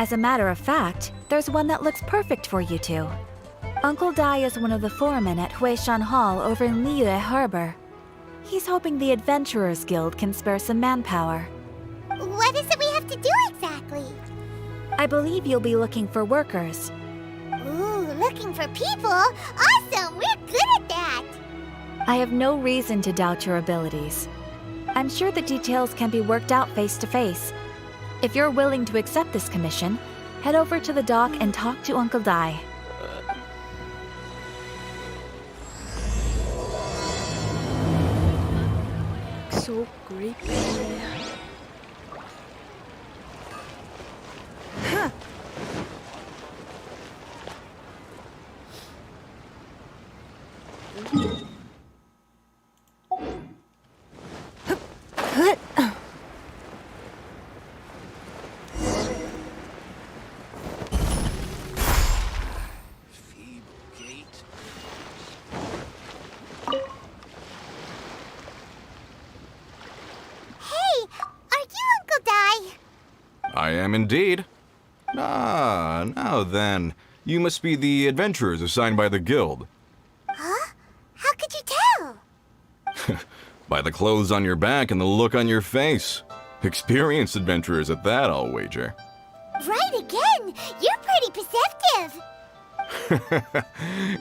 As a matter of fact, there's one that looks perfect for you two. Uncle Dai is one of the foremen at Huishan Hall over in Liyue Harbor. He's hoping the Adventurers Guild can spare some manpower. What is it we have to do exactly? I believe you'll be looking for workers. Ooh, looking for people? Awesome! We're good at that! I have no reason to doubt your abilities. I'm sure the details can be worked out face to face. If you're willing to accept this commission, head over to the dock and talk to Uncle Dai. So creepy. I am indeed. Ah, now then. You must be the adventurers assigned by the guild. Huh? How could you tell? By the clothes on your back and the look on your face. Experienced adventurers at that, I'll wager. Right again! You're pretty perceptive!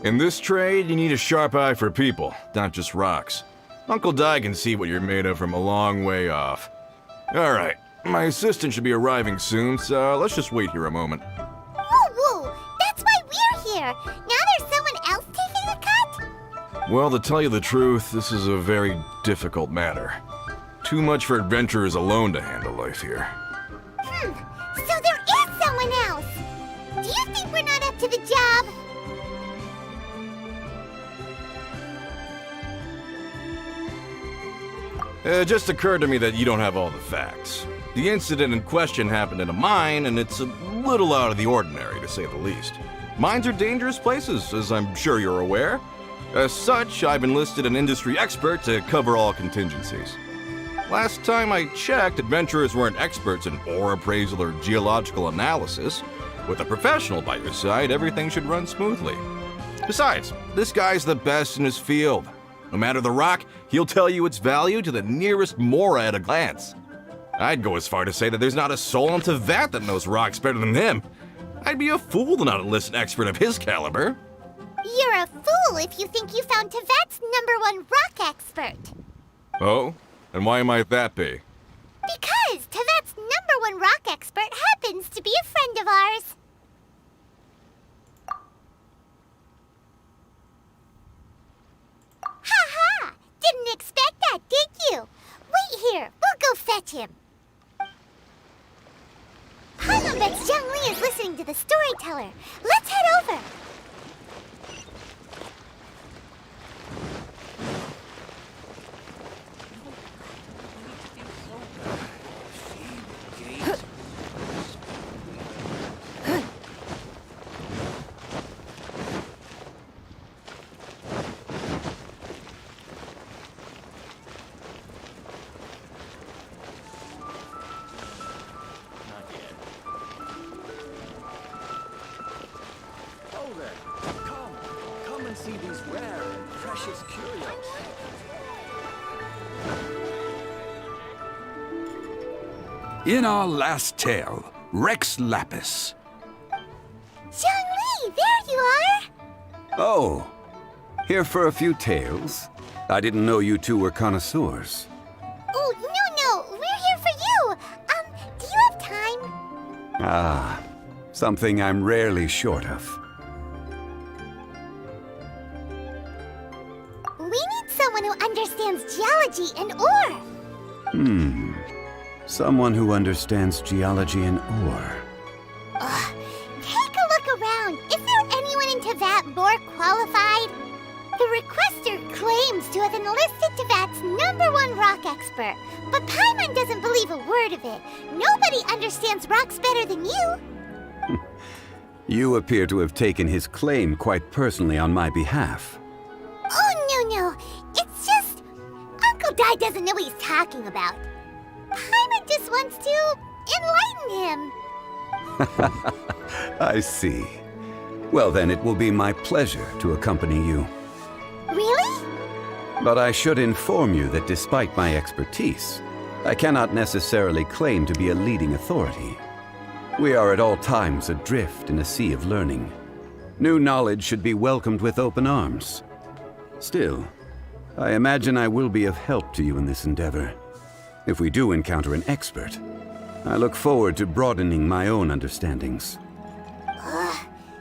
In this trade, you need a sharp eye for people, not just rocks. Uncle Dai can see what you're made of from a long way off. All right, my assistant should be arriving soon, so let's just wait here a moment. Whoa! That's why we're here! Now there's someone else taking the cut? Well, to tell you the truth, this is a very difficult matter. Too much for adventurers alone to handle life here. So there is someone else! Do you think we're not up to the job? It just occurred to me that you don't have all the facts. The incident in question happened in a mine, and it's a little out of the ordinary, to say the least. Mines are dangerous places, as I'm sure you're aware. As such, I've enlisted an industry expert to cover all contingencies. Last time I checked, adventurers weren't experts in ore appraisal or geological analysis. With a professional by your side, everything should run smoothly. Besides, this guy's the best in his field. No matter the rock, he'll tell you its value to the nearest mora at a glance. I'd go as far to say that there's not a soul on Tevat that knows rocks better than him. I'd be a fool to not enlist an expert of his caliber. You're a fool if you think you found Tevat's #1 rock expert. Oh? And why might that be? Because Tevat's #1 rock expert happens to be a friend of ours. Ha! Didn't expect that, did you? Wait here, we'll go fetch him. Paimon bets Zhang Li is listening to the storyteller. Let's head over. Come and see these rare and precious curios. In our last tale, Rex Lapis. Zhang Li, there you are! Oh, here for a few tales? I didn't know you two were connoisseurs. Oh, no, we're here for you! Do you have time? Ah, something I'm rarely short of. We need someone who understands geology and ore. Someone who understands geology and ore. Take a look around. Is there anyone in Tevat more qualified? The requester claims to have enlisted Tevat's #1 rock expert, but Paimon doesn't believe a word of it. Nobody understands rocks better than you. You appear to have taken his claim quite personally on my behalf. Oh, no. It's just... Uncle Dai doesn't know what he's talking about. Paimon just wants to enlighten him. I see. Well, then it will be my pleasure to accompany you. Really? But I should inform you that despite my expertise, I cannot necessarily claim to be a leading authority. We are at all times adrift in a sea of learning. New knowledge should be welcomed with open arms. Still, I imagine I will be of help to you in this endeavor. If we do encounter an expert, I look forward to broadening my own understandings.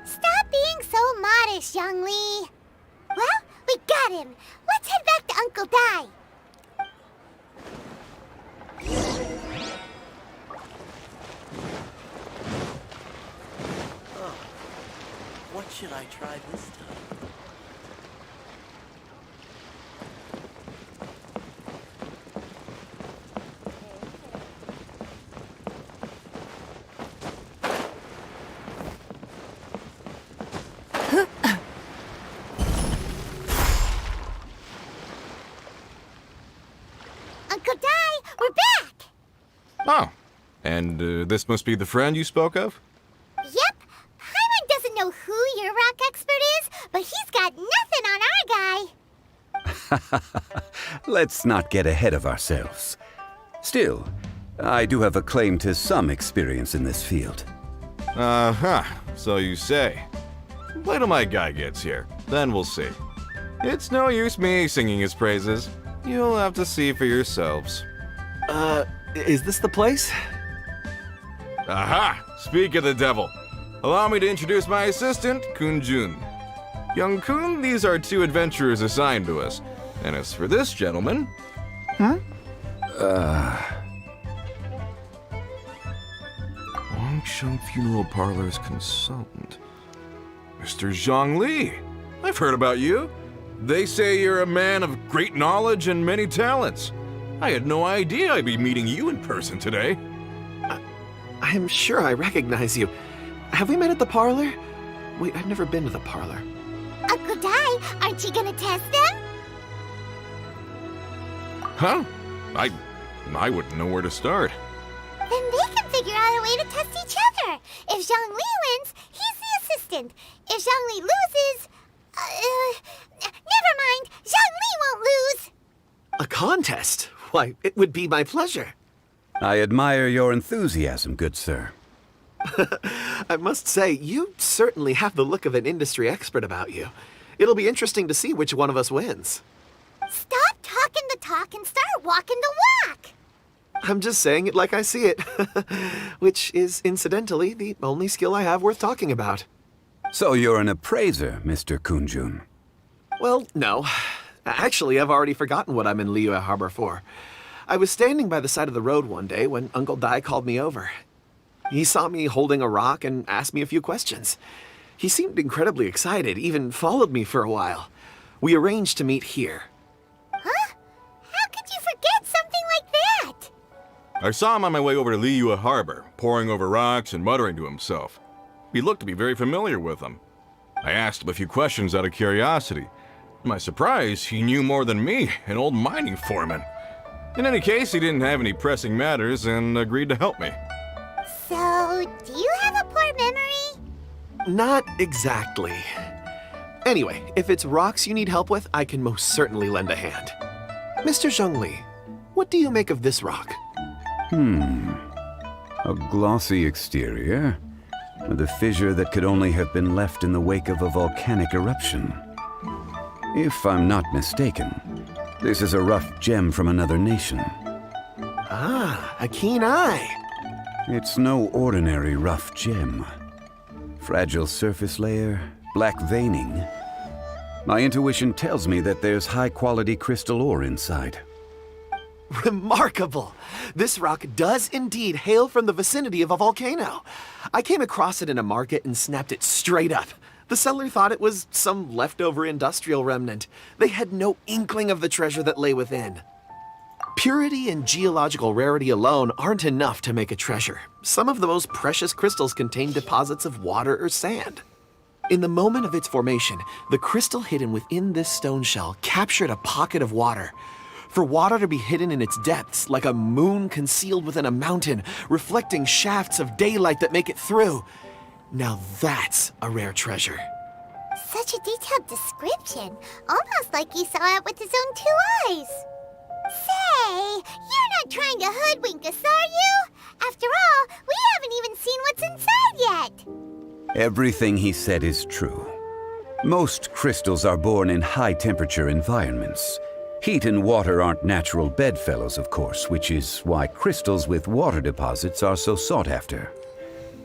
Stop being so modest, young Lee. Well, we got him. Let's head back to Uncle Dai. What should I try this time? Uncle Dai, we're back! Oh, and this must be the friend you spoke of? Yep. Paimon doesn't know who your rock expert is, but he's got nothing on our guy. Let's not get ahead of ourselves. Still, I do have a claim to some experience in this field. Uh-huh, so you say. Wait till my guy gets here, then we'll see. It's no use me singing his praises. You'll have to see for yourselves. Is this the place? Aha! Speak of the devil. Allow me to introduce my assistant, Kun Jun. Young Kun, these are two adventurers assigned to us. And as for this gentleman... Wangsheng Funeral Parlor's consultant. Mr. Zhang Li. I've heard about you. They say you're a man of great knowledge and many talents. I had no idea I'd be meeting you in person today. I'm sure I recognize you. Have we met at the parlor? Wait, I've never been to the parlor. Uncle Dai, aren't you gonna test them? Huh? I wouldn't know where to start. Then they can figure out a way to test each other. If Zhang Li wins, he's the assistant. If Zhang Li loses... never mind. Zhang Li won't lose. A contest? Why, it would be my pleasure. I admire your enthusiasm, good sir. I must say, you certainly have the look of an industry expert about you. It'll be interesting to see which one of us wins. Stop talking the talk and start walking the walk. I'm just saying it like I see it. Which is, incidentally, the only skill I have worth talking about. So you're an appraiser, Mr. Kunjun. Well, no. Actually, I've already forgotten what I'm in Liyue Harbor for. I was standing by the side of the road one day when Uncle Dai called me over. He saw me holding a rock and asked me a few questions. He seemed incredibly excited, even followed me for a while. We arranged to meet here. Huh? How could you forget something like that? I saw him on my way over to Liyue Harbor, poring over rocks and muttering to himself. He looked to be very familiar with them. I asked him a few questions out of curiosity. To my surprise, he knew more than me, an old mining foreman. In any case, he didn't have any pressing matters and agreed to help me. So, do you have a poor memory? Not exactly. Anyway, if it's rocks you need help with, I can most certainly lend a hand. Mr. Zhongli, what do you make of this rock? A glossy exterior, with a fissure that could only have been left in the wake of a volcanic eruption. If I'm not mistaken, this is a rough gem from another nation. Ah, a keen eye. It's no ordinary rough gem. Fragile surface layer, black veining. My intuition tells me that there's high-quality crystal ore inside. Remarkable! This rock does indeed hail from the vicinity of a volcano. I came across it in a market and snapped it straight up. The seller thought it was some leftover industrial remnant. They had no inkling of the treasure that lay within. Purity and geological rarity alone aren't enough to make a treasure. Some of the most precious crystals contain deposits of water or sand. In the moment of its formation, the crystal hidden within this stone shell captured a pocket of water. For water to be hidden in its depths, like a moon concealed within a mountain, reflecting shafts of daylight that make it through. Now that's a rare treasure. Such a detailed description. Almost like he saw it with his own 2 eyes. Say, you're not trying to hoodwink us, are you? After all, we haven't even seen what's inside yet. Everything he said is true. Most crystals are born in high-temperature environments. Heat and water aren't natural bedfellows, of course, which is why crystals with water deposits are so sought after.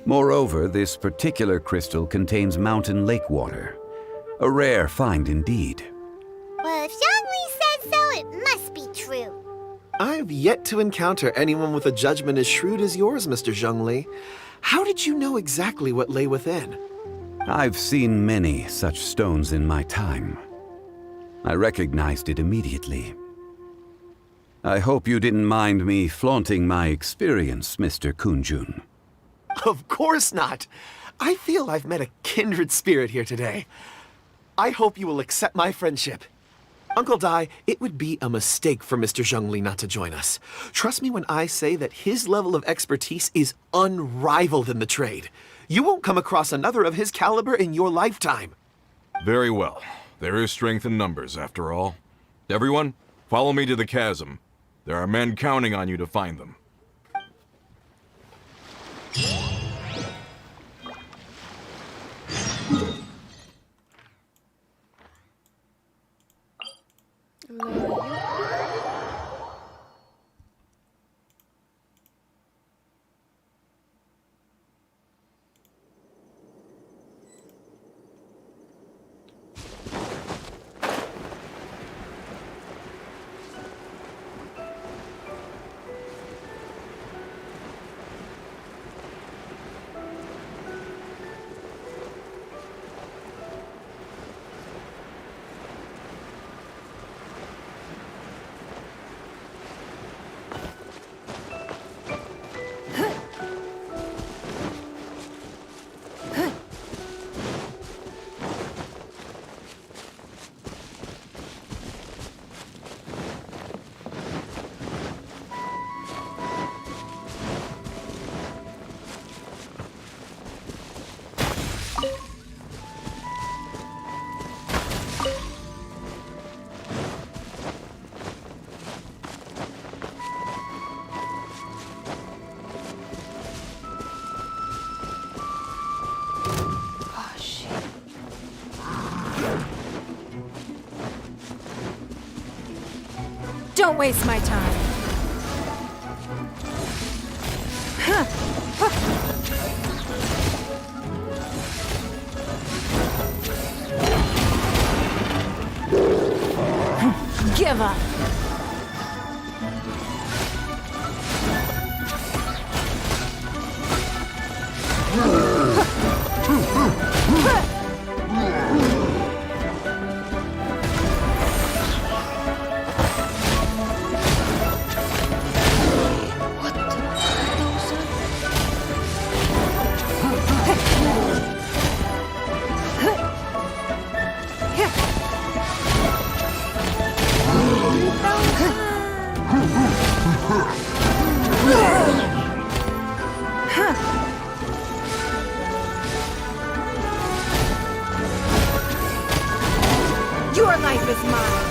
Moreover, this particular crystal contains mountain lake water. A rare find indeed. Well, if Zhongli says so, it must be true. I've yet to encounter anyone with a judgment as shrewd as yours, Mr. Zhongli. How did you know exactly what lay within? I've seen many such stones in my time. I recognized it immediately. I hope you didn't mind me flaunting my experience, Mr. Kunjun. Of course not. I feel I've met a kindred spirit here today. I hope you will accept my friendship. Uncle Dai, it would be a mistake for Mr. Zhongli not to join us. Trust me when I say that his level of expertise is unrivaled in the trade. You won't come across another of his caliber in your lifetime. Very well. There is strength in numbers, after all. Everyone, follow me to the chasm. There are men counting on you to find them. Oh, shit. Don't waste my time. Give up. What the Your life is mine.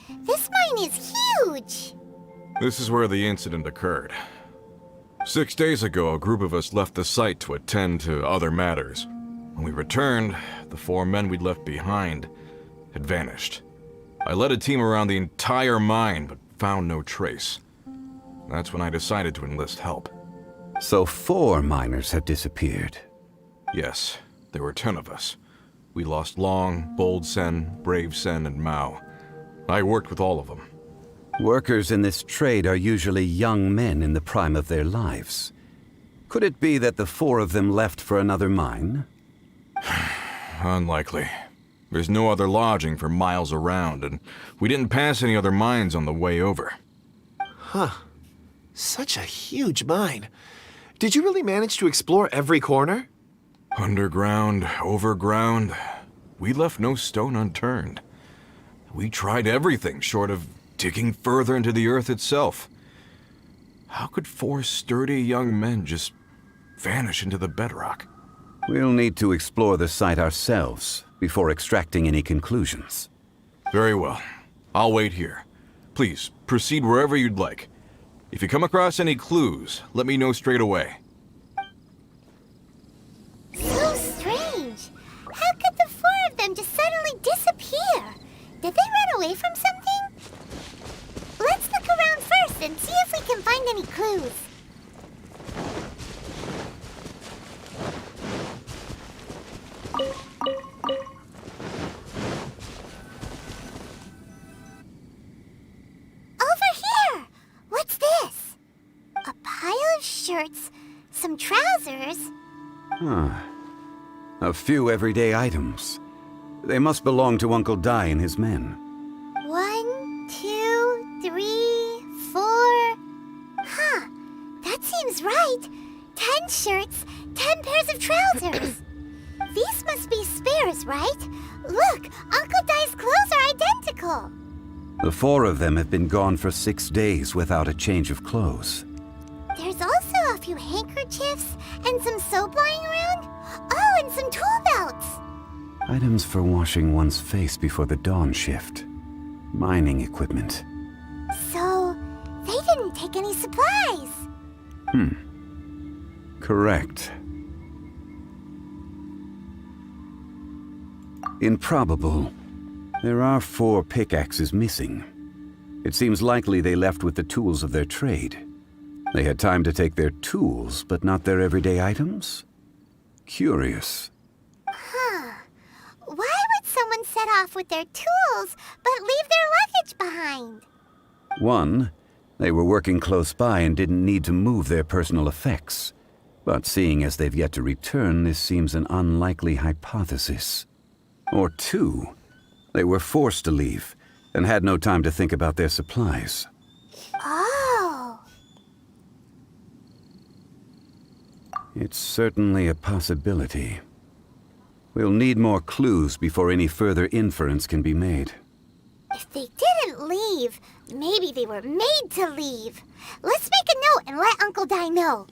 This mine is huge! This is where the incident occurred. 6 days ago, a group of us left the site to attend to other matters. When we returned, the 4 men we'd left behind had vanished. I led a team around the entire mine, but found no trace. That's when I decided to enlist help. So 4 miners have disappeared. Yes, there were 10 of us. We lost Long, Bold Sen, Brave Sen, and Mao. I worked with all of them. Workers in this trade are usually young men in the prime of their lives. Could it be that the 4 of them left for another mine? Unlikely. There's no other lodging for miles around, and we didn't pass any other mines on the way over. Huh. Such a huge mine. Did you really manage to explore every corner? Underground, overground, we left no stone unturned. We tried everything short of digging further into the earth itself. How could 4 sturdy young men just vanish into the bedrock? We'll need to explore the site ourselves before extracting any conclusions. Very well. I'll wait here. Please, proceed wherever you'd like. If you come across any clues, let me know straight away. So strange. How could the 4 of them just suddenly disappear? Did they run away from something? Let's look around first and see if we can find any clues. Over here! What's this? A pile of shirts, some trousers. A few everyday items. They must belong to Uncle Dai and his men. 1, 2, 3, 4. Huh, that seems right. 10 shirts, 10 pairs of trousers. These must be spares, right? Look, Uncle Dai's clothes are identical. The 4 of them have been gone for 6 days without a change of clothes. There's also a few handkerchiefs and some soap lying around. Oh, and some tool belts. Items for washing one's face before the dawn shift. Mining equipment. So, they didn't take any supplies. Correct. Improbable. There are 4 pickaxes missing. It seems likely they left with the tools of their trade. They had time to take their tools, but not their everyday items? Curious. Huh. Why would someone set off with their tools, but leave their luggage behind? 1, they were working close by and didn't need to move their personal effects. But seeing as they've yet to return, this seems an unlikely hypothesis. Or 2, they were forced to leave and had no time to think about their supplies. Oh. It's certainly a possibility. We'll need more clues before any further inference can be made. If they didn't leave, maybe they were made to leave. Let's make a note and let Uncle Dai know.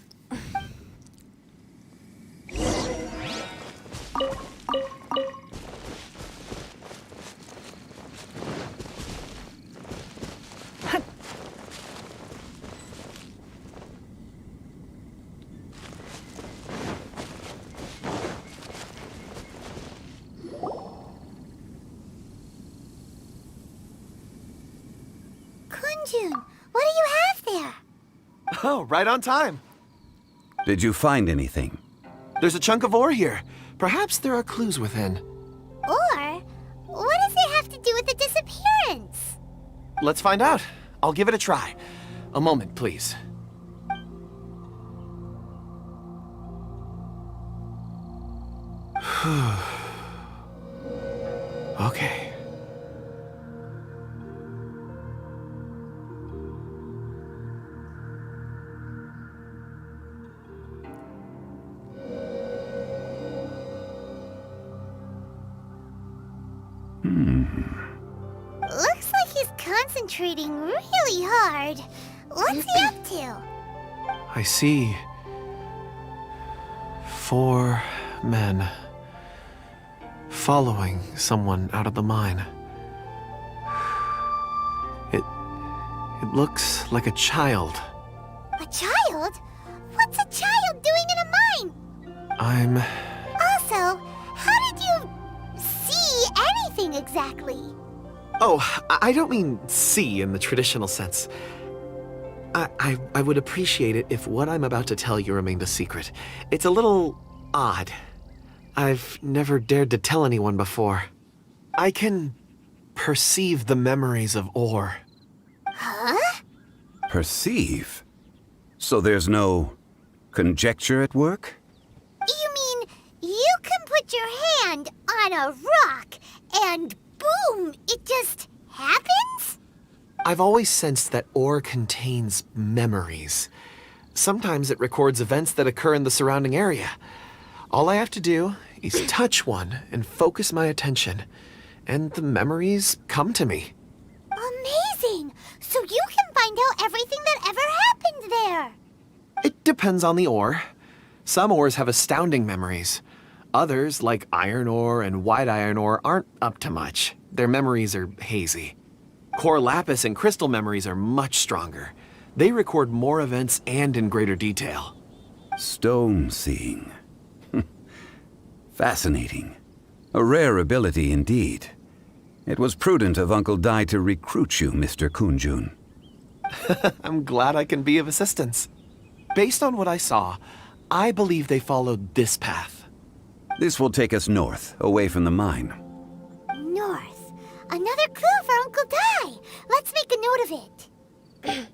Kunjun, what do you have there? Oh, right on time. Did you find anything? There's a chunk of ore here. Perhaps there are clues within. Or, what does it have to do with the disappearance? Let's find out. I'll give it a try. A moment, please. Okay. Looks like he's concentrating really hard. What's he up to? I see 4 men following someone out of the mine. It looks like a child. A child? What's a child doing in a mine? Also, how did you see anything exactly? Oh, I don't mean see in the traditional sense. I would appreciate it if what I'm about to tell you remained a secret. It's a little odd. I've never dared to tell anyone before. I can perceive the memories of Or. Huh? Perceive? So there's no conjecture at work? You mean you can put your hand on a rock and boom, it just happens? I've always sensed that Or contains memories. Sometimes it records events that occur in the surrounding area. All I have to do is touch one and focus my attention, and the memories come to me. Amazing! So you can find out everything that ever happened there. It depends on the ore. Some ores have astounding memories. Others, like iron ore and white iron ore, aren't up to much. Their memories are hazy. Core lapis and crystal memories are much stronger. They record more events and in greater detail. Stone seeing. Fascinating. A rare ability indeed. It was prudent of Uncle Dai to recruit you, Mr. Kunjun. I'm glad I can be of assistance. Based on what I saw, I believe they followed this path. This will take us north, away from the mine. North. Another clue for Uncle Dai. Let's make a note of it.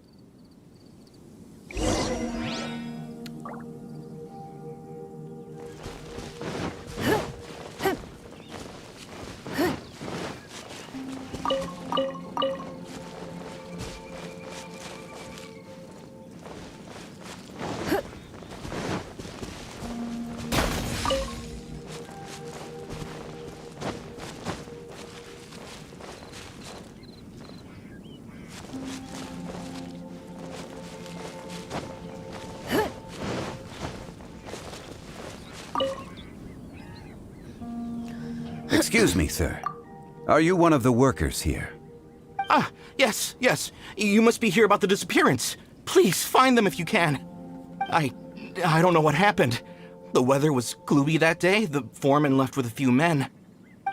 Excuse me, sir. Are you one of the workers here? Ah, yes. You must be here about the disappearance. Please, find them if you can. I don't know what happened. The weather was gloomy that day. The foreman left with a few men.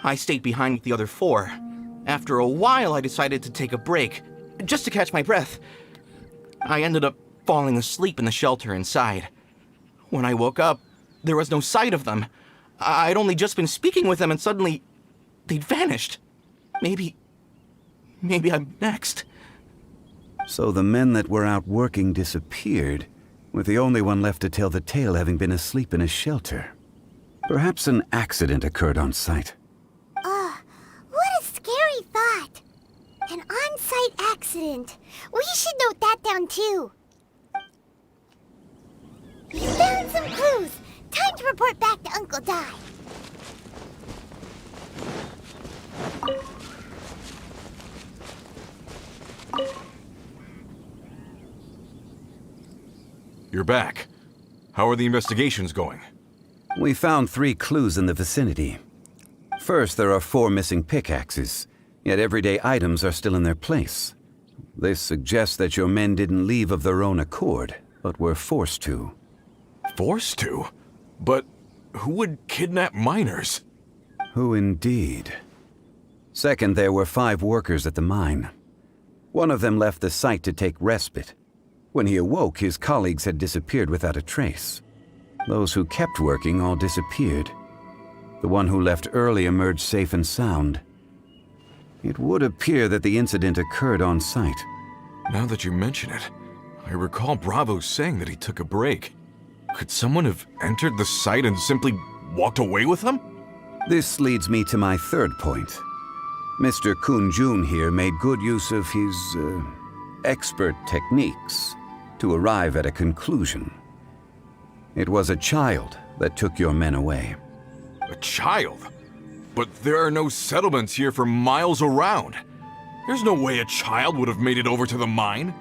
I stayed behind with the other 4. After a while, I decided to take a break, just to catch my breath. I ended up falling asleep in the shelter inside. When I woke up, there was no sight of them. I'd only just been speaking with them and suddenly they'd vanished. Maybe I'm next. So the men that were out working disappeared, with the only one left to tell the tale having been asleep in a shelter. Perhaps an accident occurred on site. What a scary thought. An on-site accident. We should note that down too. We found some clues. Time to report back to Uncle Dai. You're back. How are the investigations going? We found 3 clues in the vicinity. First, there are 4 missing pickaxes, yet everyday items are still in their place. This suggests that your men didn't leave of their own accord, but were forced to. Forced to? But who would kidnap miners? Who indeed? Second, there were 5 workers at the mine. One of them left the site to take respite. When he awoke, his colleagues had disappeared without a trace. Those who kept working all disappeared. The one who left early emerged safe and sound. It would appear that the incident occurred on site. Now that you mention it, I recall Bravo saying that he took a break. Could someone have entered the site and simply walked away with them? This leads me to my third point. Mr. Kunjun here made good use of his, expert techniques to arrive at a conclusion. It was a child that took your men away. A child? But there are no settlements here for miles around. There's no way a child would have made it over to the mine.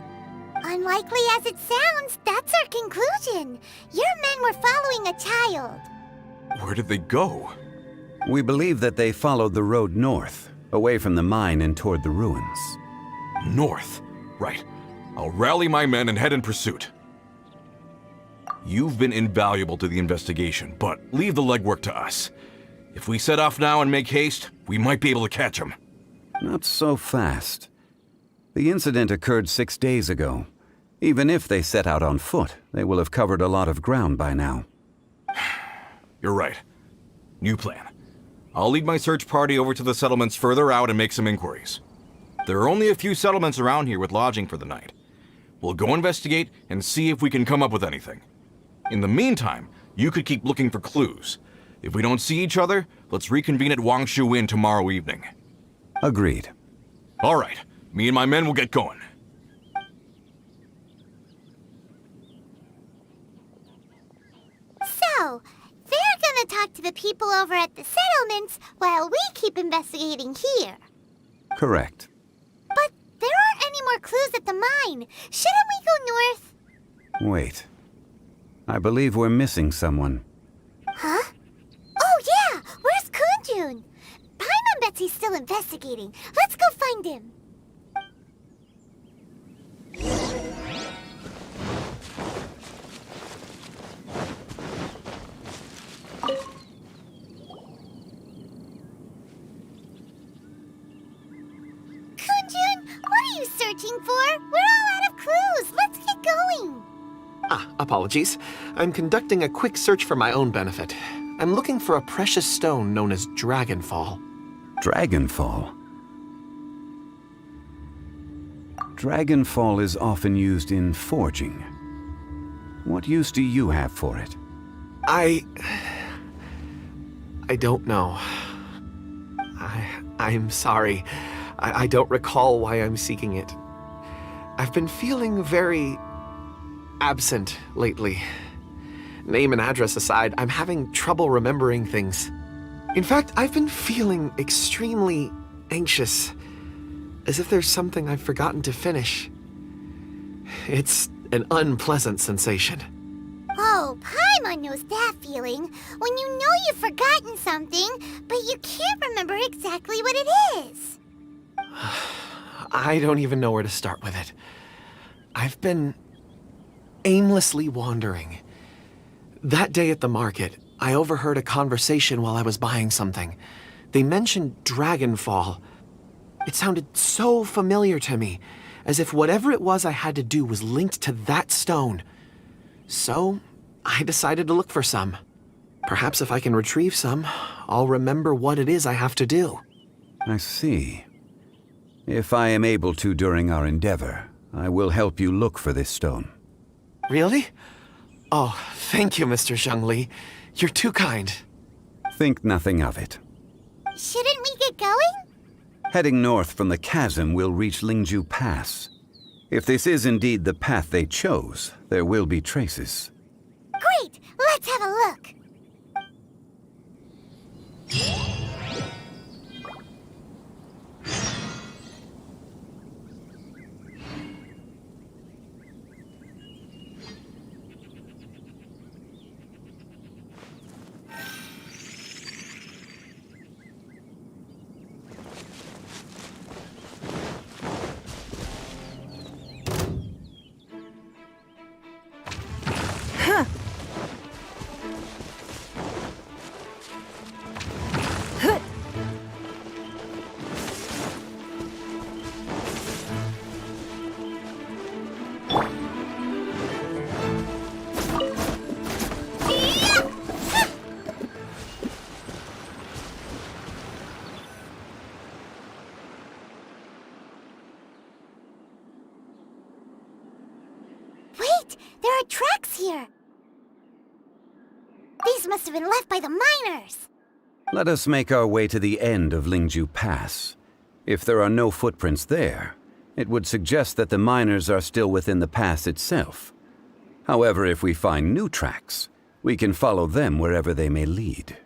Unlikely as it sounds, that's our conclusion. Your men were following a child. Where did they go? We believe that they followed the road north, away from the mine and toward the ruins. North. Right. I'll rally my men and head in pursuit. You've been invaluable to the investigation, but leave the legwork to us. If we set off now and make haste, we might be able to catch him. Not so fast. The incident occurred 6 days ago. Even if they set out on foot, they will have covered a lot of ground by now. You're right. New plan. I'll lead my search party over to the settlements further out and make some inquiries. There are only a few settlements around here with lodging for the night. We'll go investigate and see if we can come up with anything. In the meantime, you could keep looking for clues. If we don't see each other, let's reconvene at Wangshu Inn tomorrow evening. Agreed. All right. Me and my men will get going. So, they're gonna talk to the people over at the settlements while we keep investigating here. Correct. But there aren't any more clues at the mine. Shouldn't we go north? Wait. I believe we're missing someone. Huh? Oh yeah! Where's Kunjun? Paimon bets he's still investigating. Let's go find him. Kunjun, what are you searching for? We're all out of clues. Let's get going. Apologies. I'm conducting a quick search for my own benefit. I'm looking for a precious stone known as Dragonfall. Dragonfall? Dragonfall is often used in forging. What use do you have for it? I don't know. I'm sorry. I don't recall why I'm seeking it. I've been feeling very absent lately. Name and address aside, I'm having trouble remembering things. In fact, I've been feeling extremely anxious, as if there's something I've forgotten to finish. It's an unpleasant sensation. Oh, Paimon knows that feeling. When you know you've forgotten something, but you can't remember exactly what it is. I don't even know where to start with it. I've been aimlessly wandering. That day at the market, I overheard a conversation while I was buying something. They mentioned Dragonfall. It sounded so familiar to me, as if whatever it was I had to do was linked to that stone. So, I decided to look for some. Perhaps if I can retrieve some, I'll remember what it is I have to do. I see. If I am able to during our endeavor, I will help you look for this stone. Really? Oh, thank you, Mr. Zhengli. You're too kind. Think nothing of it. Shouldn't we get going? Heading north from the chasm, we'll reach Lingju Pass. If this is indeed the path they chose, there will be traces. Great! Let's have a look. Wait! There are tracks here! These must have been left by the miners! Let us make our way to the end of Lingju Pass. If there are no footprints there, it would suggest that the miners are still within the pass itself. However, if we find new tracks, we can follow them wherever they may lead.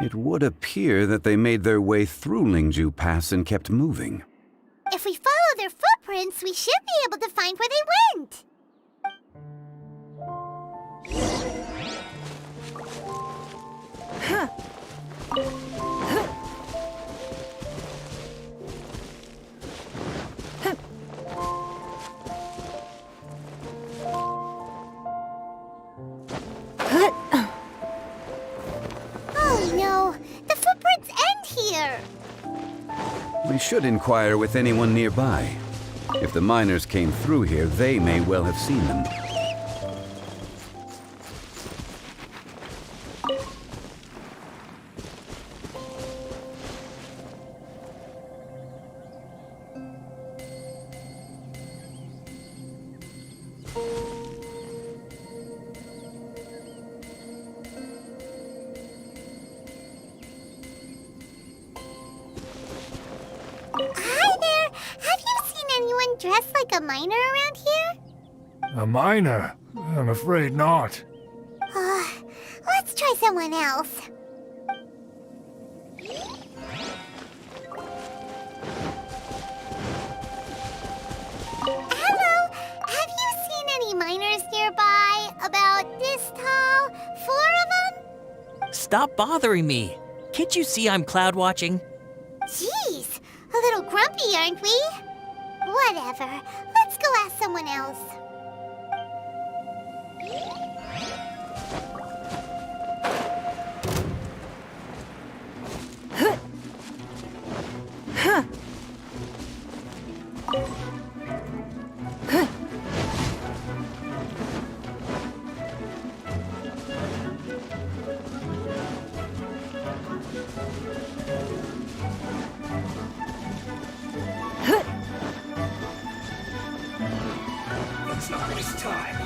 It would appear that they made their way through Lingju Pass and kept moving. If we follow their footprints, we should be able to find where they went. Oh no, the footprints end here. We should inquire with anyone nearby. If the miners came through here, they may well have seen them. Hi there! Have you seen anyone dressed like a miner around here? A miner? I'm afraid not. Let's try someone else. Hello! Have you seen any miners nearby? About this tall? 4 of them? Stop bothering me. Can't you see I'm cloud watching? Jeez, a little grumpy, aren't we? Whatever. Let's go ask someone else. It's not this time.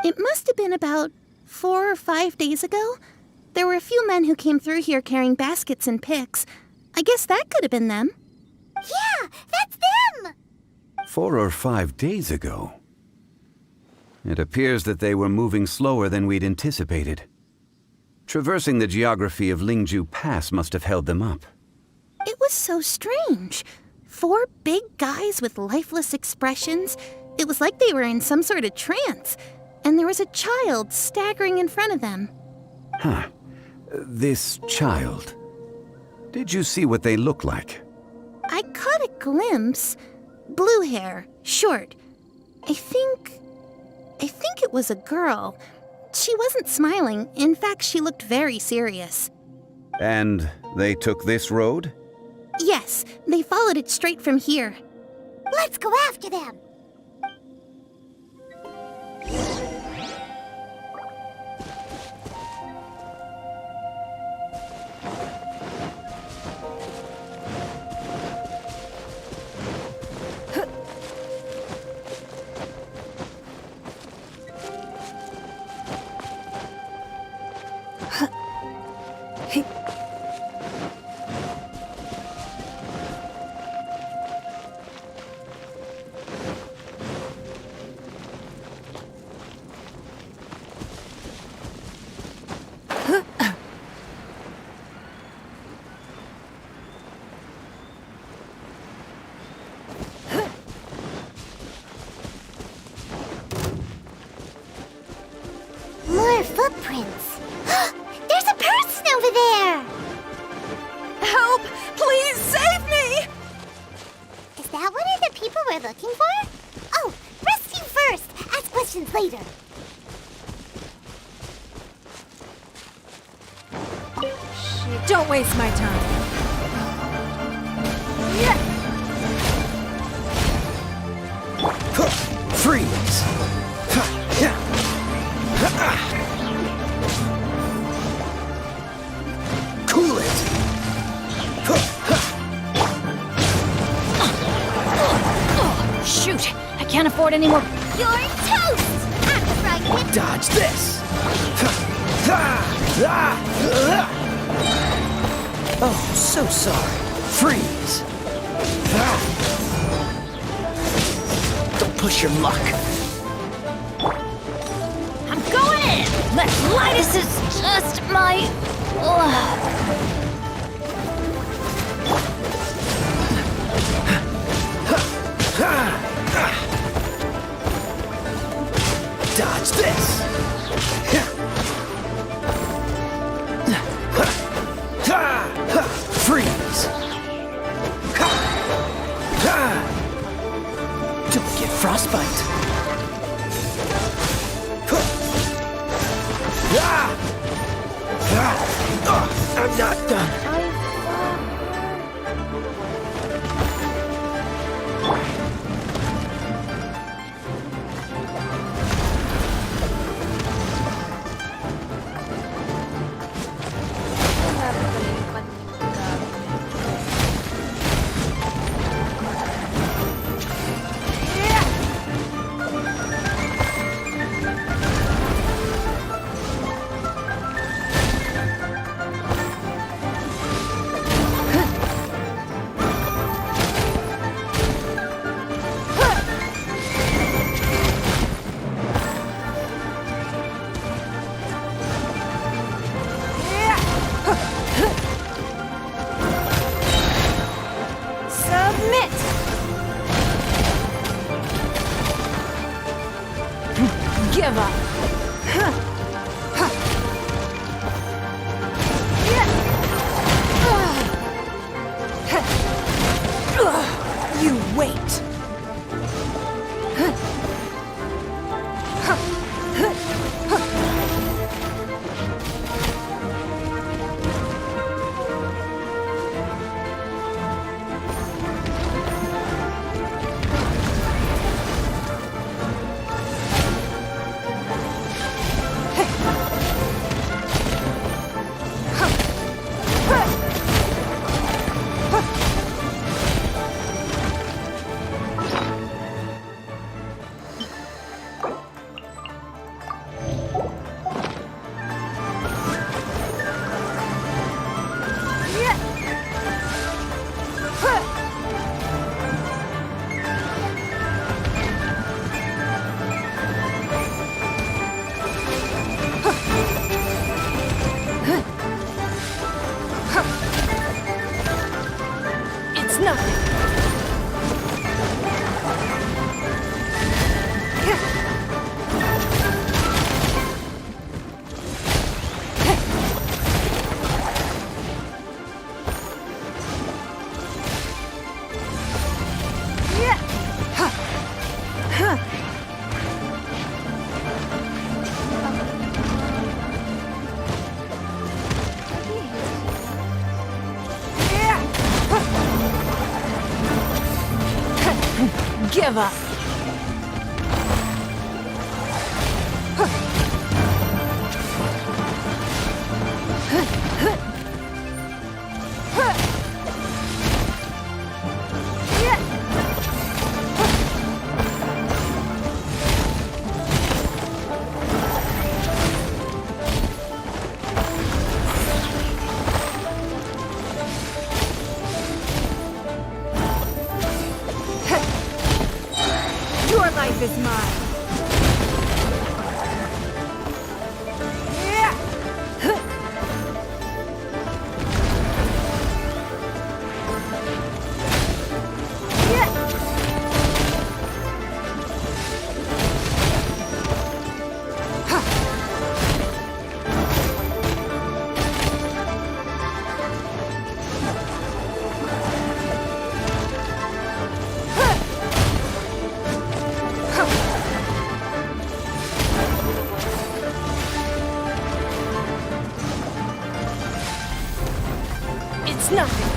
It must have been about 4 or 5 days ago. There were a few men who came through here carrying baskets and picks. I guess that could have been them. Yeah, that's them! 4 or 5 days ago. It appears that they were moving slower than we'd anticipated. Traversing the geography of Lingju Pass must have held them up. It was so strange. 4 big guys with lifeless expressions. It was like they were in some sort of trance. And there was a child staggering in front of them. Huh. This child. Did you see what they look like? I caught a glimpse. Blue hair, short. I think it was a girl. She wasn't smiling. In fact, she looked very serious. And they took this road? Yes, they followed it straight from here. Let's go after them! their footprints. There's a person over there! Help! Please save me! Is that one of the people we're looking for? Oh, rescue first! Ask questions later. Don't waste my time. Freeze! Cool it! Shoot! I can't afford any more. You're toast! I'm frightening. Dodge this! Oh, so sorry. Freeze! Don't push your luck. I'm going in! Lightus is just my... Dodge this! Freeze! Don't get frostbite! I'm not done. Give up. You wait. It's nothing. Give up. It's nothing.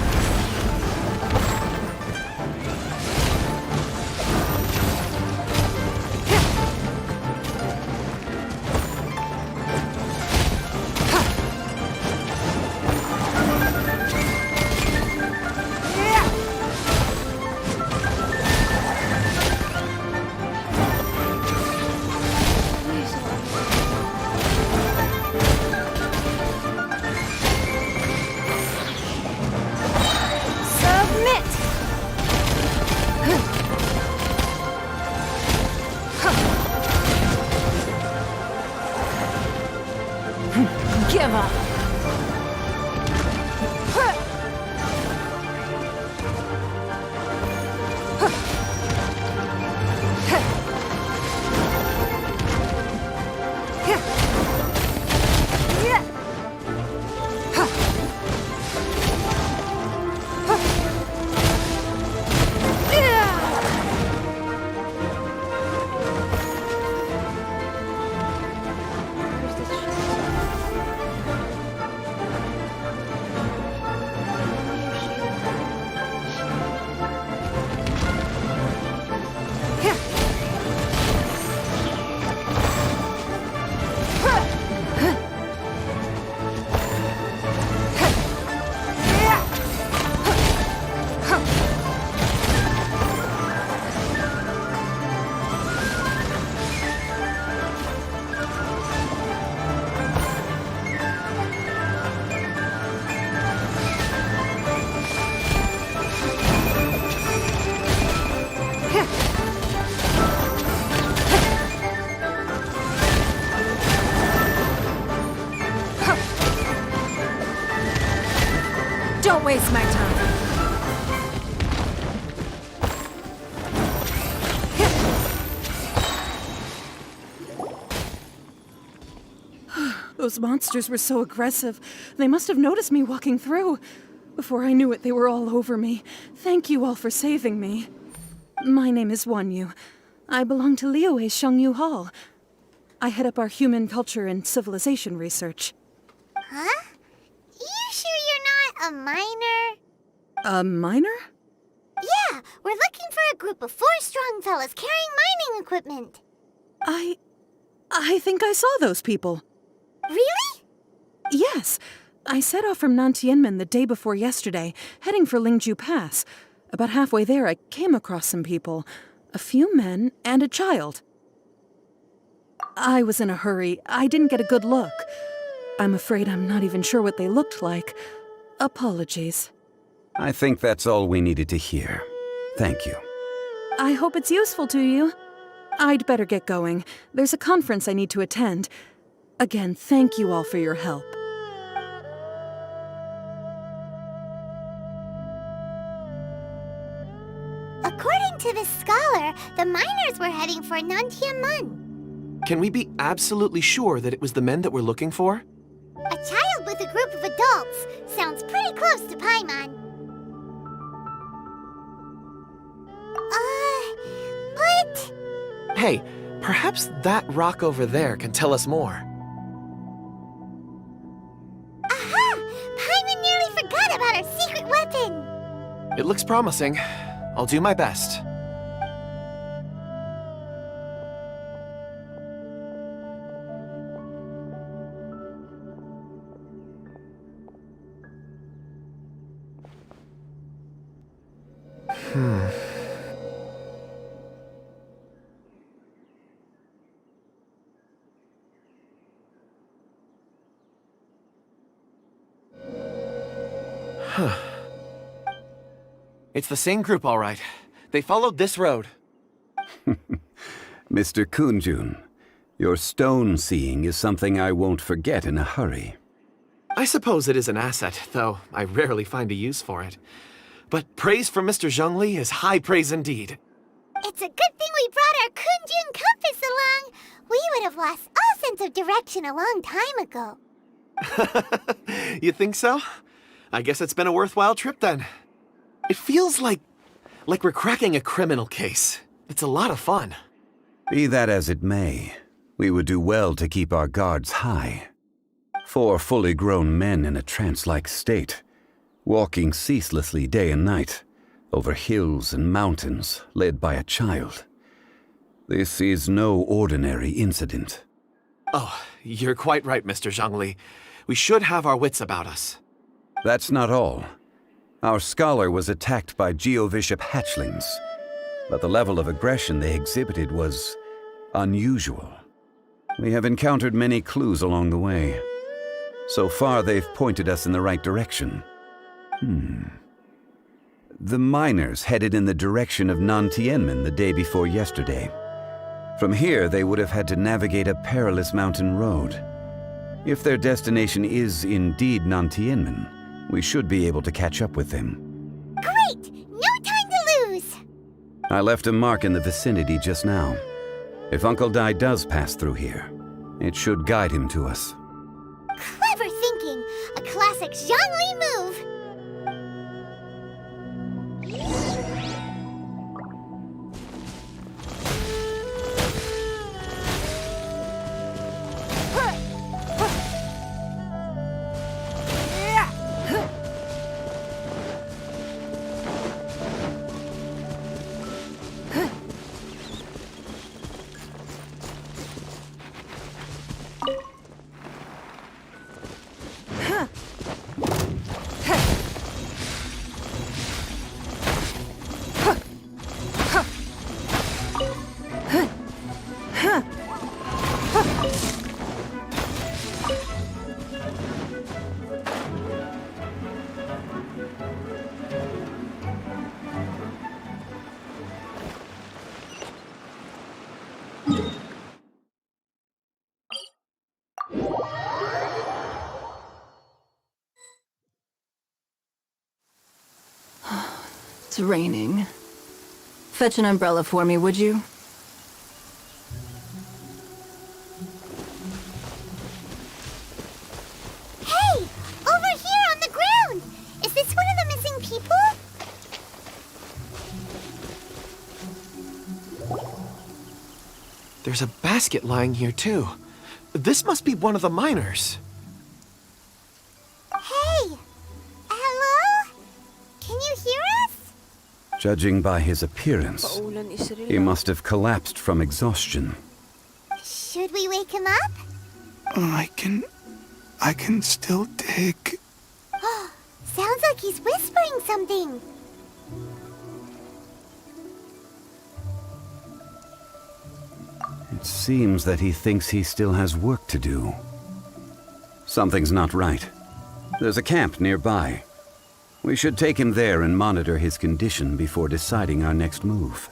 Give up. Don't waste my time. Those monsters were so aggressive. They must have noticed me walking through. Before I knew it, they were all over me. Thank you all for saving me. My name is Wanyu. I belong to Liyue's Shangyu Hall. I head up our human culture and civilization research. Huh? You sure you're not a miner? A miner? Yeah, we're looking for a group of 4 strong fellas carrying mining equipment. I think I saw those people. Really? Yes. I set off from Nantianmen the day before yesterday, heading for Lingju Pass. About halfway there, I came across some people. A few men and a child. I was in a hurry. I didn't get a good look. I'm afraid I'm not even sure what they looked like. Apologies. I think that's all we needed to hear. Thank you. I hope it's useful to you. I'd better get going. There's a conference I need to attend. Again, thank you all for your help. According to the scholar, the miners were heading for Nantianmen. Can we be absolutely sure that it was the men that we're looking for? A child with a group of adults. Sounds pretty close to Paimon. But... Hey, perhaps that rock over there can tell us more. Aha! Paimon nearly forgot about our secret weapon. It looks promising. I'll do my best. It's the same group, all right. They followed this road. Mr. Kunjun, your stone seeing is something I won't forget in a hurry. I suppose it is an asset, though I rarely find a use for it. But praise from Mr. Zhongli is high praise indeed. It's a good thing we brought our Kunjun compass along. We would have lost all sense of direction a long time ago. You think so? I guess it's been a worthwhile trip then. It feels like we're cracking a criminal case. It's a lot of fun. Be that as it may, we would do well to keep our guards high. 4 fully grown men in a trance-like state. walking ceaselessly day and night, over hills and mountains, led by a child. This is no ordinary incident. Oh, you're quite right, Mr. Zhongli. We should have our wits about us. That's not all. Our scholar was attacked by Geovishap hatchlings, but the level of aggression they exhibited was unusual. We have encountered many clues along the way. So far, they've pointed us in the right direction. The miners headed in the direction of Nantianmen the day before yesterday. From here, they would have had to navigate a perilous mountain road. If their destination is indeed Nantianmen, we should be able to catch up with them. Great! No time to lose! I left a mark in the vicinity just now. If Uncle Dai does pass through here, it should guide him to us. Clever thinking! A classic Zhongli move! It's raining. Fetch an umbrella for me, would you? Hey! Over here on the ground! Is this one of the missing people? There's a basket lying here, too. This must be one of the miners. Hey! Hello? Can you hear us? Judging by his appearance, he must have collapsed from exhaustion. Should we wake him up? I can still dig. Sounds like he's whispering something. It seems that he thinks he still has work to do. Something's not right. There's a camp nearby. We should take him there and monitor his condition before deciding our next move.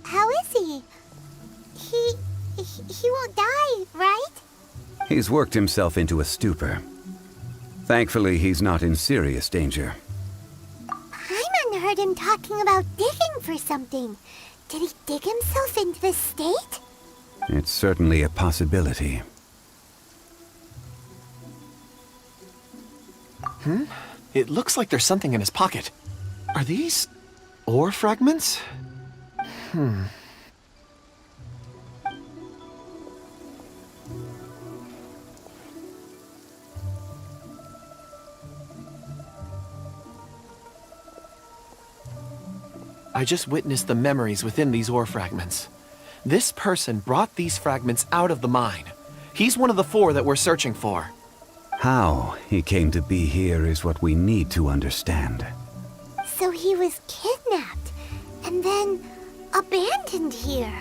How is he? He won't die, right? He's worked himself into a stupor. Thankfully, he's not in serious danger. Paimon heard him talking about digging for something. Did he dig himself into this state? It's certainly a possibility. It looks like there's something in his pocket. Are these ore fragments? I just witnessed the memories within these ore fragments. This person brought these fragments out of the mine. He's one of the 4 that we're searching for. How he came to be here is what we need to understand. So he was kidnapped and then abandoned here.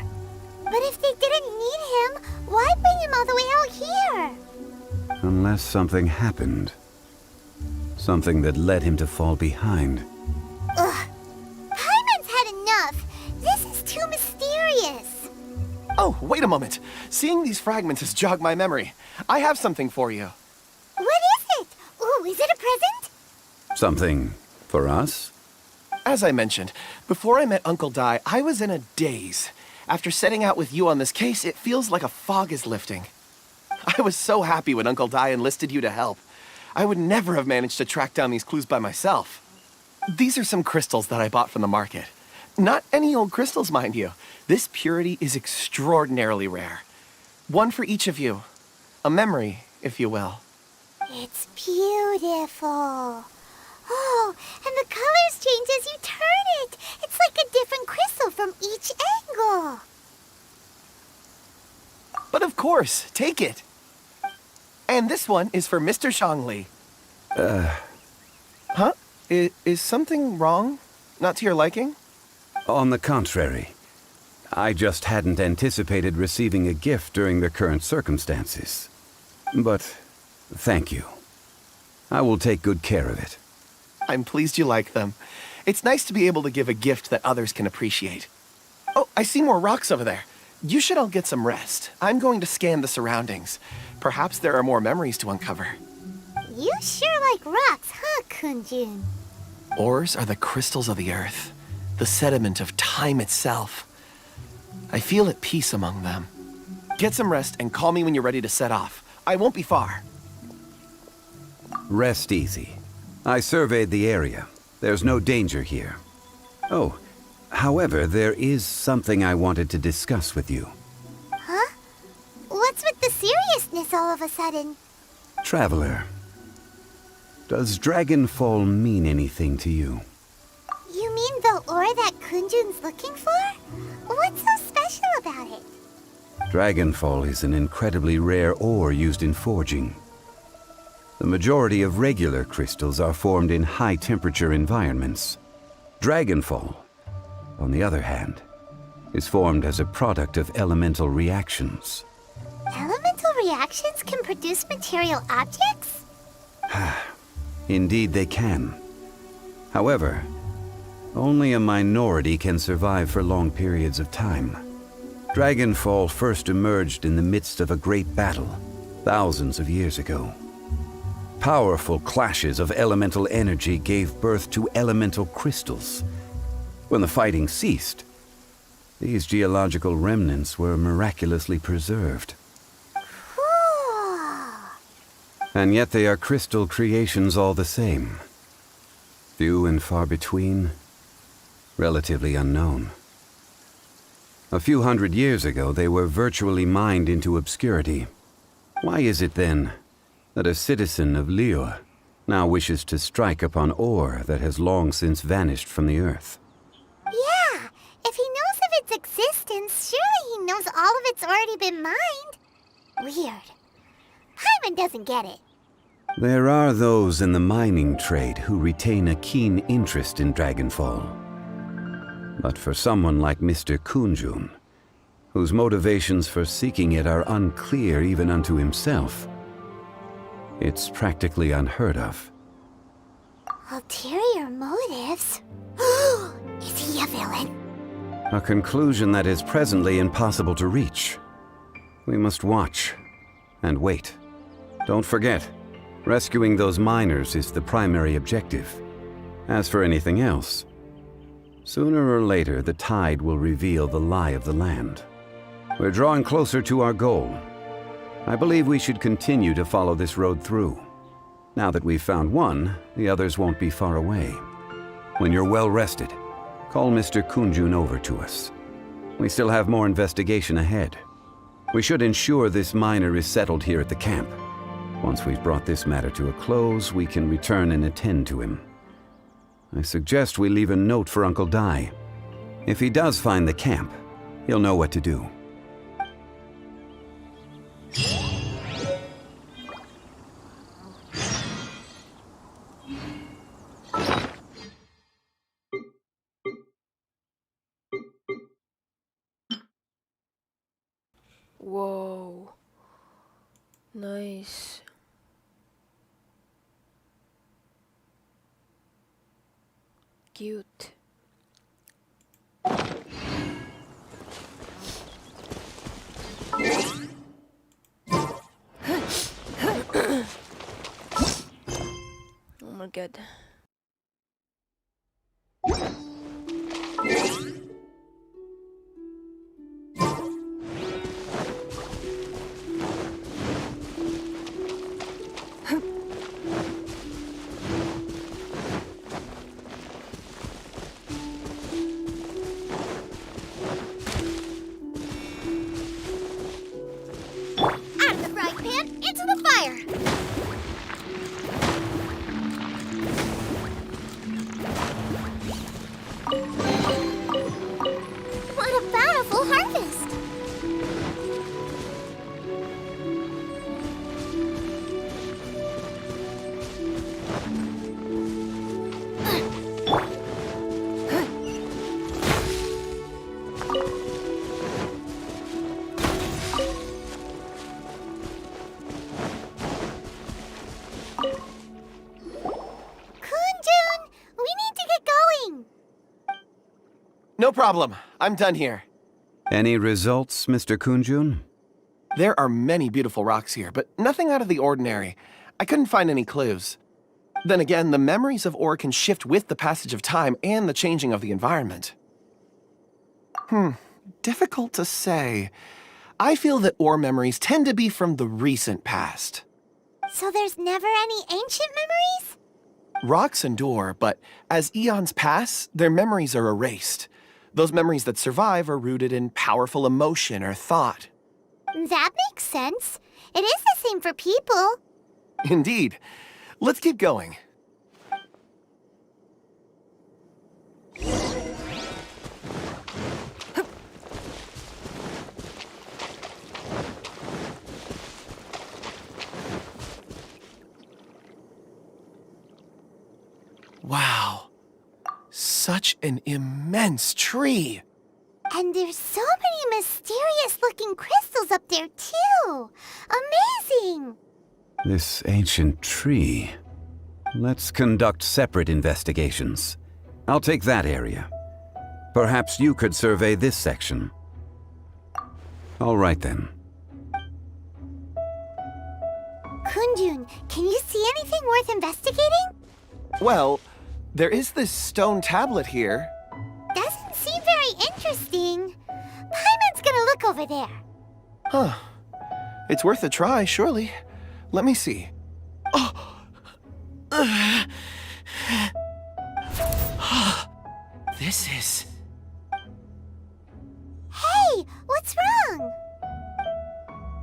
But if they didn't need him, why bring him all the way out here? Unless something happened. Something that led him to fall behind. Ugh. Paimon's had enough. This is too mysterious. Oh, wait a moment. Seeing these fragments has jogged my memory. I have something for you. What is it? Ooh, is it a present? Something for us? As I mentioned, before I met Uncle Dai, I was in a daze. After setting out with you on this case, it feels like a fog is lifting. I was so happy when Uncle Dai enlisted you to help. I would never have managed to track down these clues by myself. These are some crystals that I bought from the market. Not any old crystals, mind you. This purity is extraordinarily rare. One for each of you. A memory, if you will. It's beautiful. Oh, and the colors change as you turn it. It's like a different crystal from each angle. But of course, take it. And this one is for Mr. Shangli. Huh? Is something wrong? Not to your liking? On the contrary. I just hadn't anticipated receiving a gift during the current circumstances. But thank you. I will take good care of it. I'm pleased you like them. It's nice to be able to give a gift that others can appreciate. Oh, I see more rocks over there. You should all get some rest. I'm going to scan the surroundings. Perhaps there are more memories to uncover. You sure like rocks, huh, Kunjun? Ores are the crystals of the earth, the sediment of time itself. I feel at peace among them. Get some rest and call me when you're ready to set off. I won't be far. Rest easy. I surveyed the area. There's no danger here. Oh, however, there is something I wanted to discuss with you. Huh? What's with the seriousness all of a sudden? Traveler, does Dragonfall mean anything to you? You mean the ore that Kunjun's looking for? What's so special about it? Dragonfall is an incredibly rare ore used in forging. The majority of regular crystals are formed in high-temperature environments. Dragonfall, on the other hand, is formed as a product of elemental reactions. Elemental reactions can produce material objects? Indeed they can. However, only a minority can survive for long periods of time. Dragonfall first emerged in the midst of a great battle, thousands of years ago. Powerful clashes of elemental energy gave birth to elemental crystals. When the fighting ceased, these geological remnants were miraculously preserved. Cool. And yet they are crystal creations all the same. Few and far between, relatively unknown. A few hundred years ago, they were virtually mined into obscurity. Why is it then that a citizen of Liyue now wishes to strike upon ore that has long since vanished from the earth? Yeah, if he knows of its existence, surely he knows all of it's already been mined. Weird. Paimon doesn't get it. There are those in the mining trade who retain a keen interest in Dragonfall. But for someone like Mr. Kunjun, whose motivations for seeking it are unclear even unto himself, it's practically unheard of. Ulterior motives? Is he a villain? A conclusion that is presently impossible to reach. We must watch And wait. Don't forget, rescuing those miners is the primary objective. As for anything else, sooner or later the tide will reveal the lie of the land. We're drawing closer to our goal. I believe we should continue to follow this road through. Now that we've found one, the others won't be far away. When you're well rested, call Mr. Kunjun over to us. We still have more investigation ahead. We should ensure this miner is settled here at the camp. Once we've brought this matter to a close, we can return and attend to him. I suggest we leave a note for Uncle Dai. If he does find the camp, he'll know what to do. Whoa. Nice. Cute. Oh my god. No problem. I'm done here. Any results, Mr. Kunjun? There are many beautiful rocks here, but nothing out of the ordinary. I couldn't find any clues. Then again, the memories of ore can shift with the passage of time and the changing of the environment. Difficult to say. I feel that ore memories tend to be from the recent past. So there's never any ancient memories? Rocks endure, but as eons pass, their memories are erased. Those memories that survive are rooted in powerful emotion or thought. That makes sense. It is the same for people. Indeed. Let's keep going. Wow. Such an immense tree. And there's so many mysterious-looking crystals up there, too. Amazing! This ancient tree. Let's conduct separate investigations. I'll take that area. Perhaps you could survey this section. All right, then. Kunjun, can you see anything worth investigating? Well, there is this stone tablet here. Doesn't seem very interesting. Paimon's gonna look over there. Huh. It's worth a try, surely. Let me see. Oh! This is... Hey, what's wrong?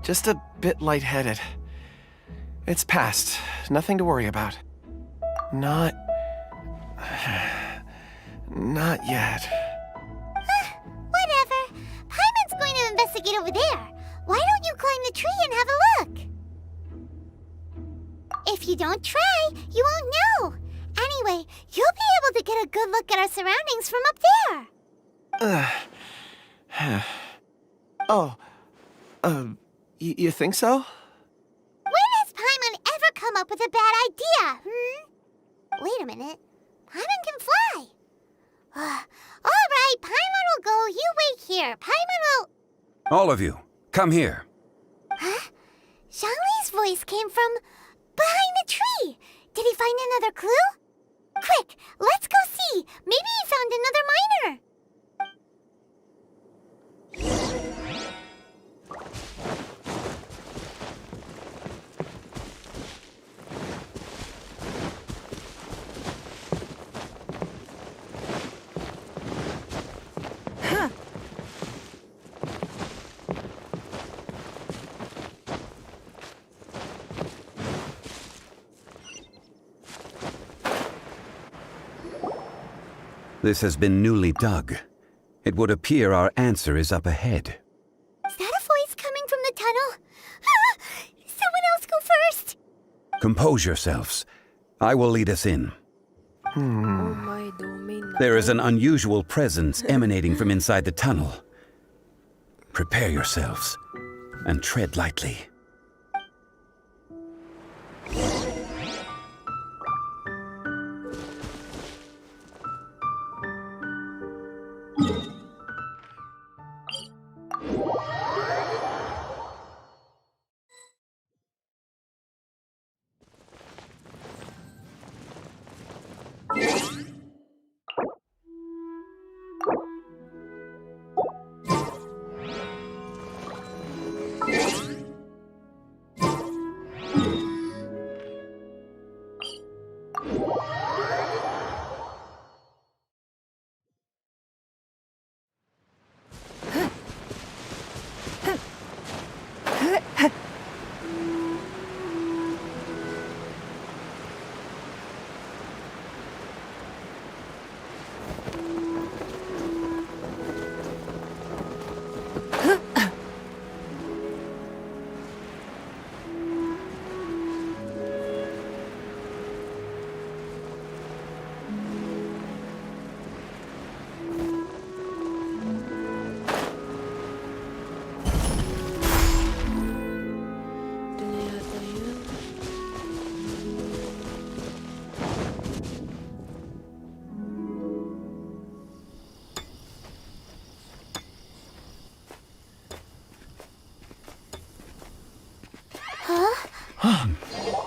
just a bit lightheaded. It's past. Nothing to worry about. Not yet. Whatever. Paimon's going to investigate over there. Why don't you climb the tree and have a look? If you don't try, you won't know. Anyway, you'll be able to get a good look at our surroundings from up there. You think so? When has Paimon ever come up with a bad idea, Wait a minute. Paimon can fly. All right, Paimon will go. You wait here. Paimon will... All of you, come here. Huh? Zhangli's voice came from behind the tree. Did he find another clue? Quick, let's go see. Maybe he found another miner. This has been newly dug. It would appear our answer is up ahead. Is that a voice coming from the tunnel? Someone else go first. Compose yourselves. I will lead us in. Oh my domain. There is an unusual presence emanating from inside the tunnel. Prepare yourselves and tread lightly.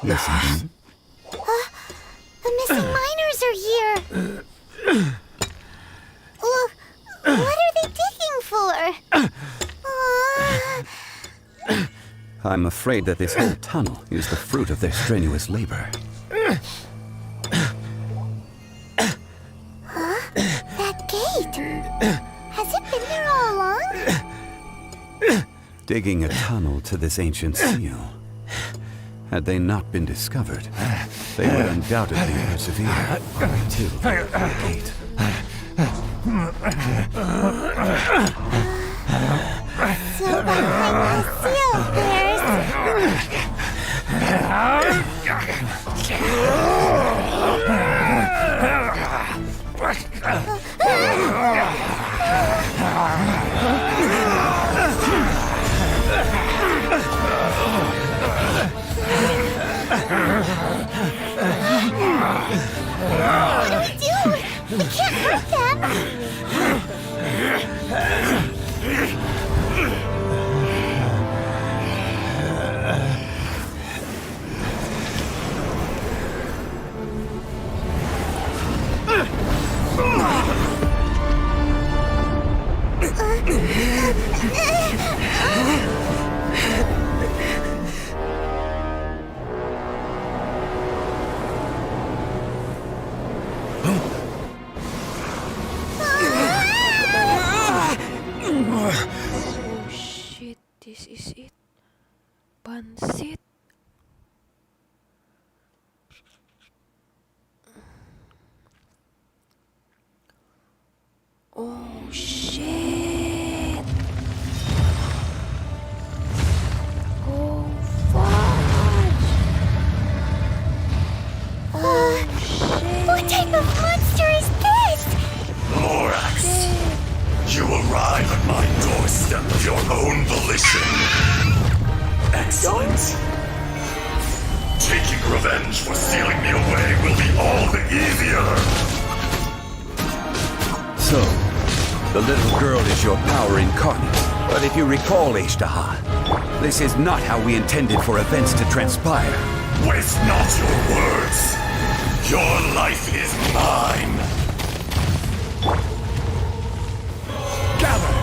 Listen. The missing miners are here. What are they digging for? I'm afraid that this whole tunnel is the fruit of their strenuous labor. That gate. Has it been there all along? Digging a tunnel to this ancient seal. Had they not been discovered, they would undoubtedly persevere till the gate. So behind the seal, What do we do? We can't hurt them. Oh shit, this is it. Pansit. Oh shit. Oh fudge. Oh shit. What type of monster is this? Lorax, you arrive at my doorstep of your own volition. Excellent. Taking revenge for stealing me away will be all the easier. So, the little girl is your power incarnate. But if you recall, Ishtaha, This is not how we intended for events to transpire. Waste not your words. Your life is mine. Gather!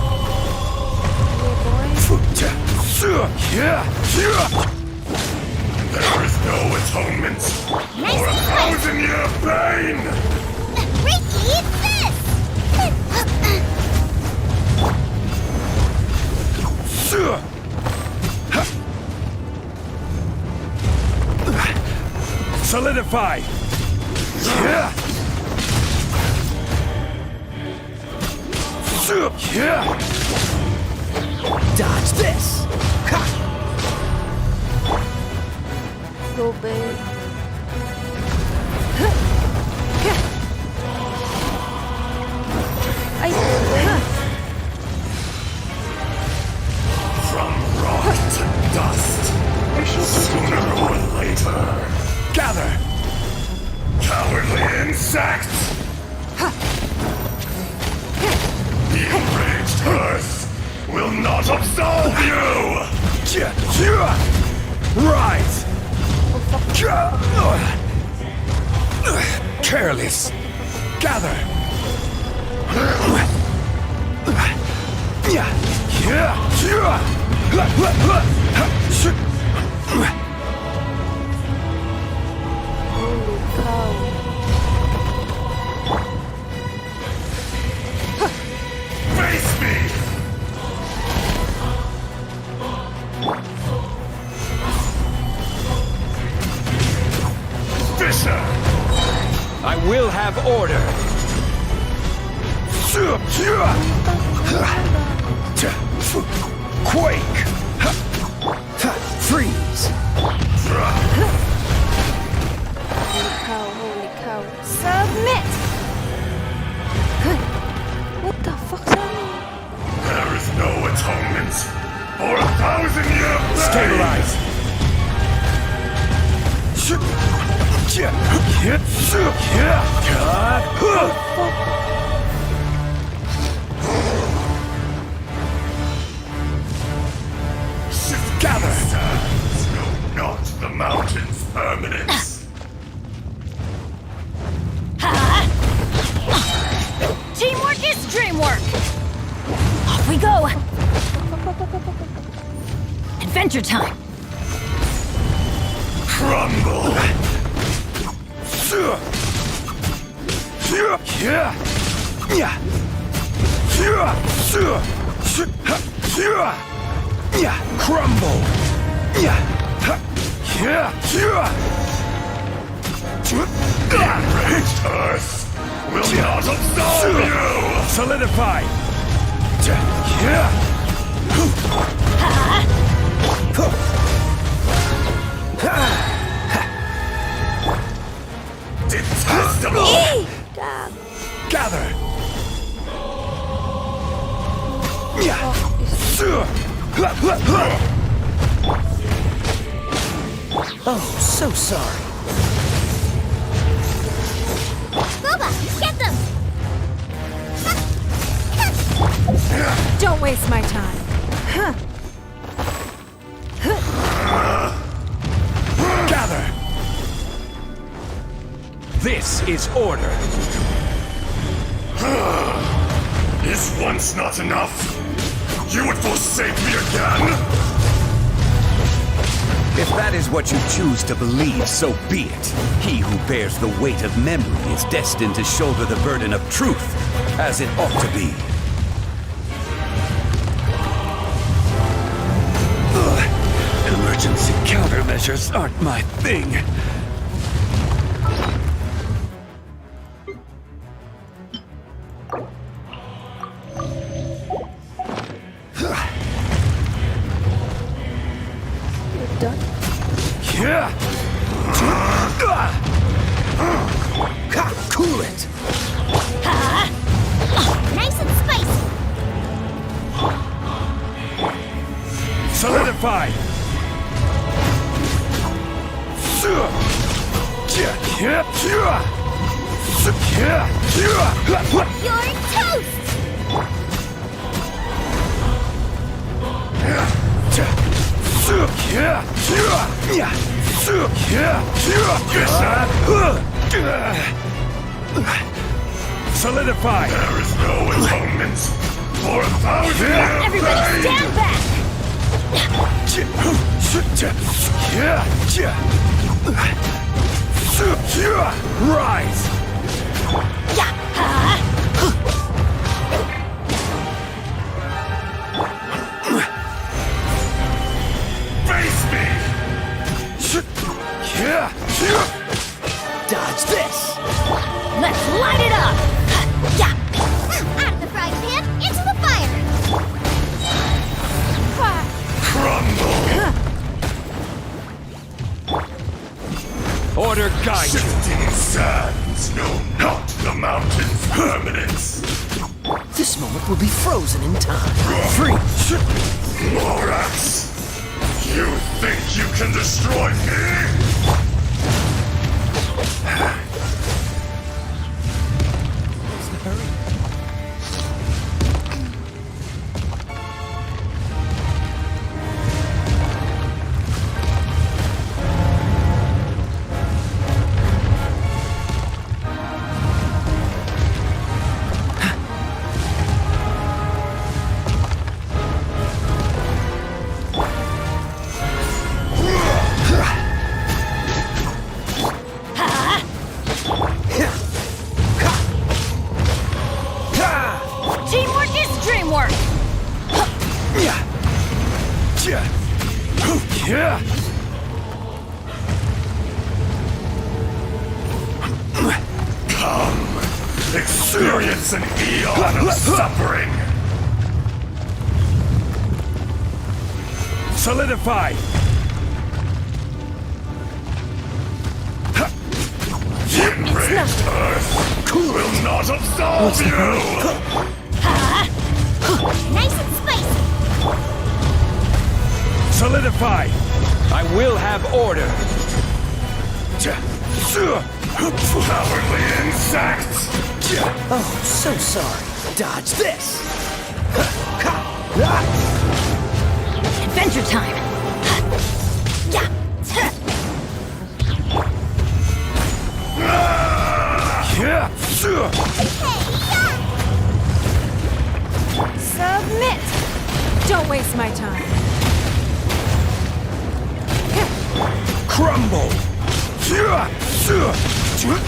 There is no atonement for 1,000-year pain! Ricky, eat this! Solidify! Dodge this! Go, babe. From rock to dust, sooner or later. Gather! Cowardly insect! The enraged earth will not absolve you! Rise! Careless! Gather! Holy cow. Face me! Fisher! I will have order! Quake! Freeze! Holy cow. Submit! What the fuck's happening? There is no atonement for 1,000-year pain! Stabilize! Gather! Sands know not the mountain's permanence. Teamwork is dreamwork! Off we go! Adventure time! Crumble! Crumble! The enraged earth will not absolve you! Solidify! Detestable! Gather! Oh, so sorry. Boba, get them! Don't waste my time. Gather! This is order. Is once not enough? You would forsake me again? If that is what you choose to believe, so be it. He who bears the weight of memory is destined to shoulder the burden of truth, as it ought to be. Emergency countermeasures aren't my thing. You're done? Cool it! Nice and spicy! Solidify! You're toast! Solidify! There is no atonement for 1,000 years! Everybody stand back! Rise! Face me! Dodge this! Let's light it up! Out of the frying pan, into the fire! Crumble! Order guide you! Shifting sands know not the mountain's permanence! This moment will be frozen in time. Free! Morax! You think you can destroy me? Teamwork is dreamwork! Come, experience an eon of suffering! Solidify! Enraged Earth will not absolve you! Nice and spicy! Solidify! I will have order! Cowardly insects! Oh, so sorry. Dodge this! Adventure time! Submit! Don't waste my time. Crumble!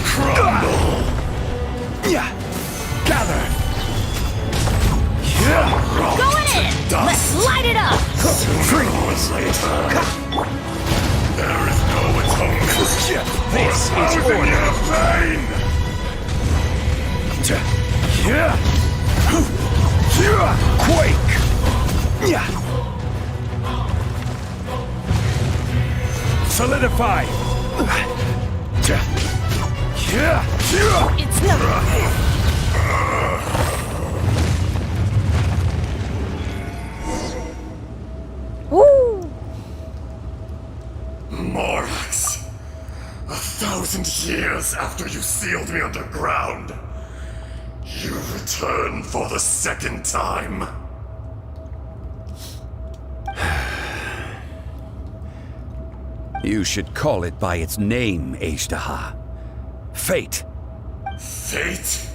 Crumble! Gather! Going in! Let's light it up! Sooner or later, there is no atonement This for is 1,000 order! year pain! Quake! Solidify! It's nothing. Woo! Morax, 1,000 years after you sealed me underground, you return for the second time. You should call it by its name, Ashtaha. Fate. Fate?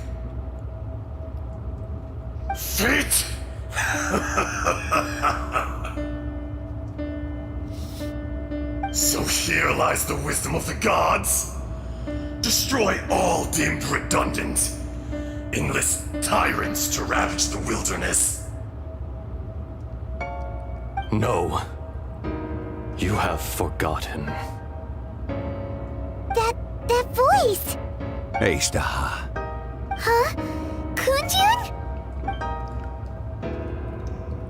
Fate? So here lies the wisdom of the gods. Destroy all deemed redundant. Enlist tyrants to ravage the wilderness. No. You have forgotten. That voice! Ashtaha. Huh? Kunjun?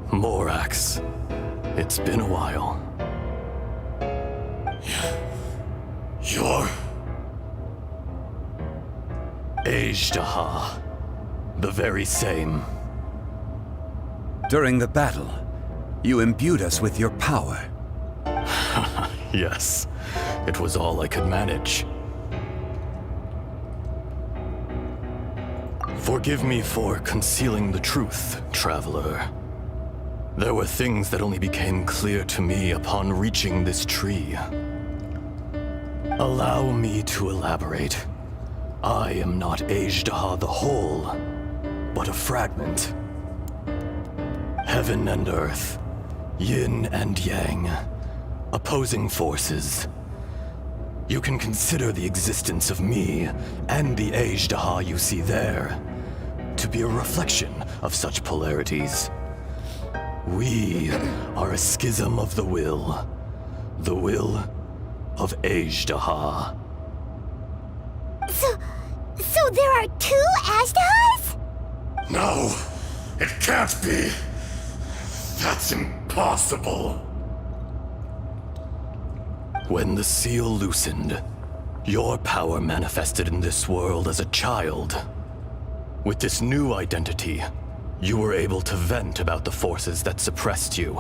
Morax. It's been a while. You're... Ashtaha. The very same. During the battle, you imbued us with your power. Yes. It was all I could manage. Forgive me for concealing the truth, traveler. There were things that only became clear to me upon reaching this tree. Allow me to elaborate. I am not Ajdaha the whole, but a fragment. Heaven and earth, yin and yang, opposing forces. You can consider the existence of me and the Ajdaha you see there to be a reflection of such polarities. We are a schism of the will of Ajdaha. So there are two Ajdahas? No, it can't be. That's impossible. When the seal loosened, your power manifested in this world as a child. With this new identity, you were able to vent about the forces that suppressed you.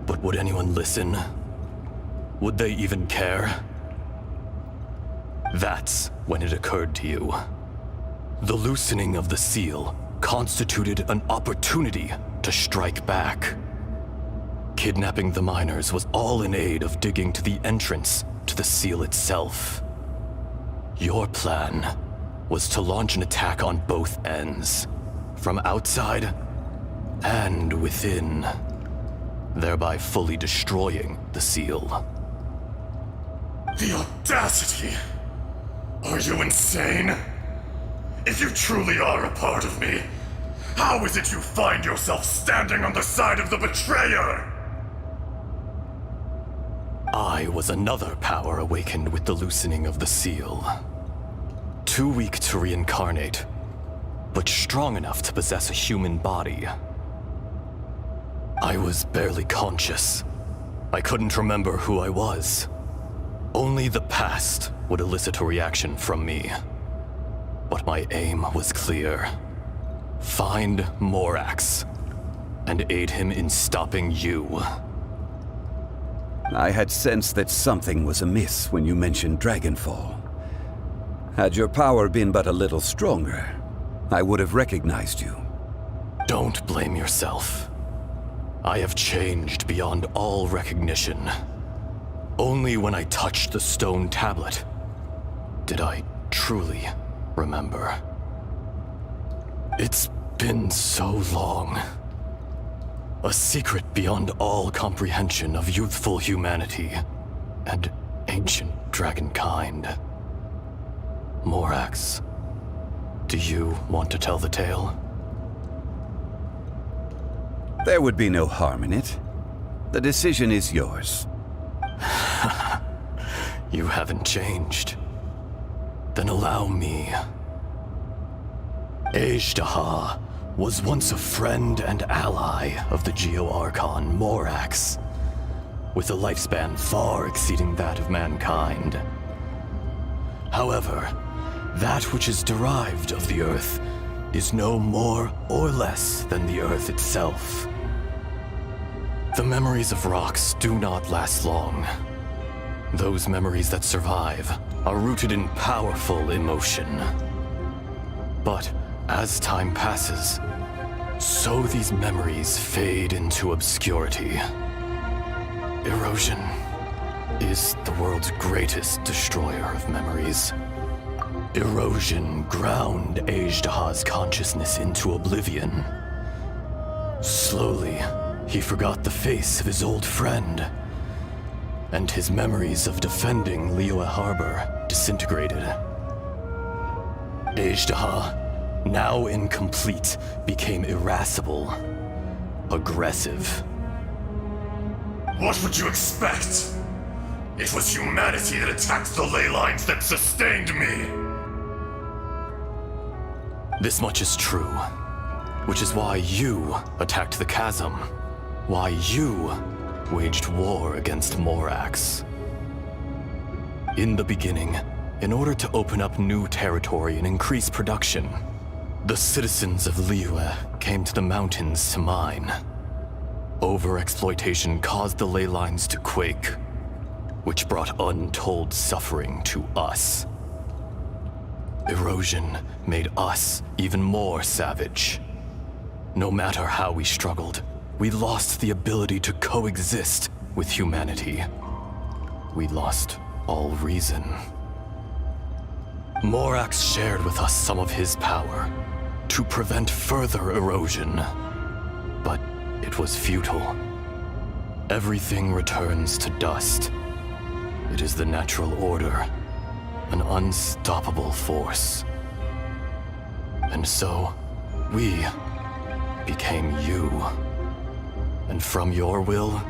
But would anyone listen? Would they even care? That's when it occurred to you. The loosening of the seal constituted an opportunity to strike back. Kidnapping the miners was all in aid of digging to the entrance to the seal itself. Your plan was to launch an attack on both ends, from outside and within, thereby fully destroying the seal. The audacity! Are you insane? If you truly are a part of me, how is it you find yourself standing on the side of the betrayer? I was another power awakened with the loosening of the seal. Too weak to reincarnate, but strong enough to possess a human body. I was barely conscious. I couldn't remember who I was. Only the past would elicit a reaction from me. But my aim was clear. Find Morax, and aid him in stopping you. I had sensed that something was amiss when you mentioned Dragonfall. Had your power been but a little stronger, I would have recognized you. Don't blame yourself. I have changed beyond all recognition. Only when I touched the stone tablet did I truly remember. It's been so long. A secret beyond all comprehension of youthful humanity and ancient dragonkind. Morax, do you want to tell the tale? There would be no harm in it. The decision is yours. You haven't changed. Then allow me. Ajdaha was once a friend and ally of the Geo-Archon Morax, with a lifespan far exceeding that of mankind. However, that which is derived of the Earth is no more or less than the Earth itself. The memories of rocks do not last long. Those memories that survive are rooted in powerful emotion. But as time passes, so these memories fade into obscurity. Erosion is the world's greatest destroyer of memories. Erosion ground Ajdaha's consciousness into oblivion. Slowly, he forgot the face of his old friend, and his memories of defending Liyue Harbor disintegrated. Ajdaha, now incomplete, became irascible, aggressive. What would you expect? It was humanity that attacked the ley lines that sustained me. This much is true, which is why you attacked the chasm, why you waged war against Morax. In the beginning, in order to open up new territory and increase production, the citizens of Liyue came to the mountains to mine. Overexploitation caused the ley lines to quake, which brought untold suffering to us. Erosion made us even more savage. No matter how we struggled, we lost the ability to coexist with humanity. We lost all reason. Morax shared with us some of his power to prevent further erosion, but it was futile. Everything returns to dust. It is the natural order, an unstoppable force. And so, we became you. And from your will,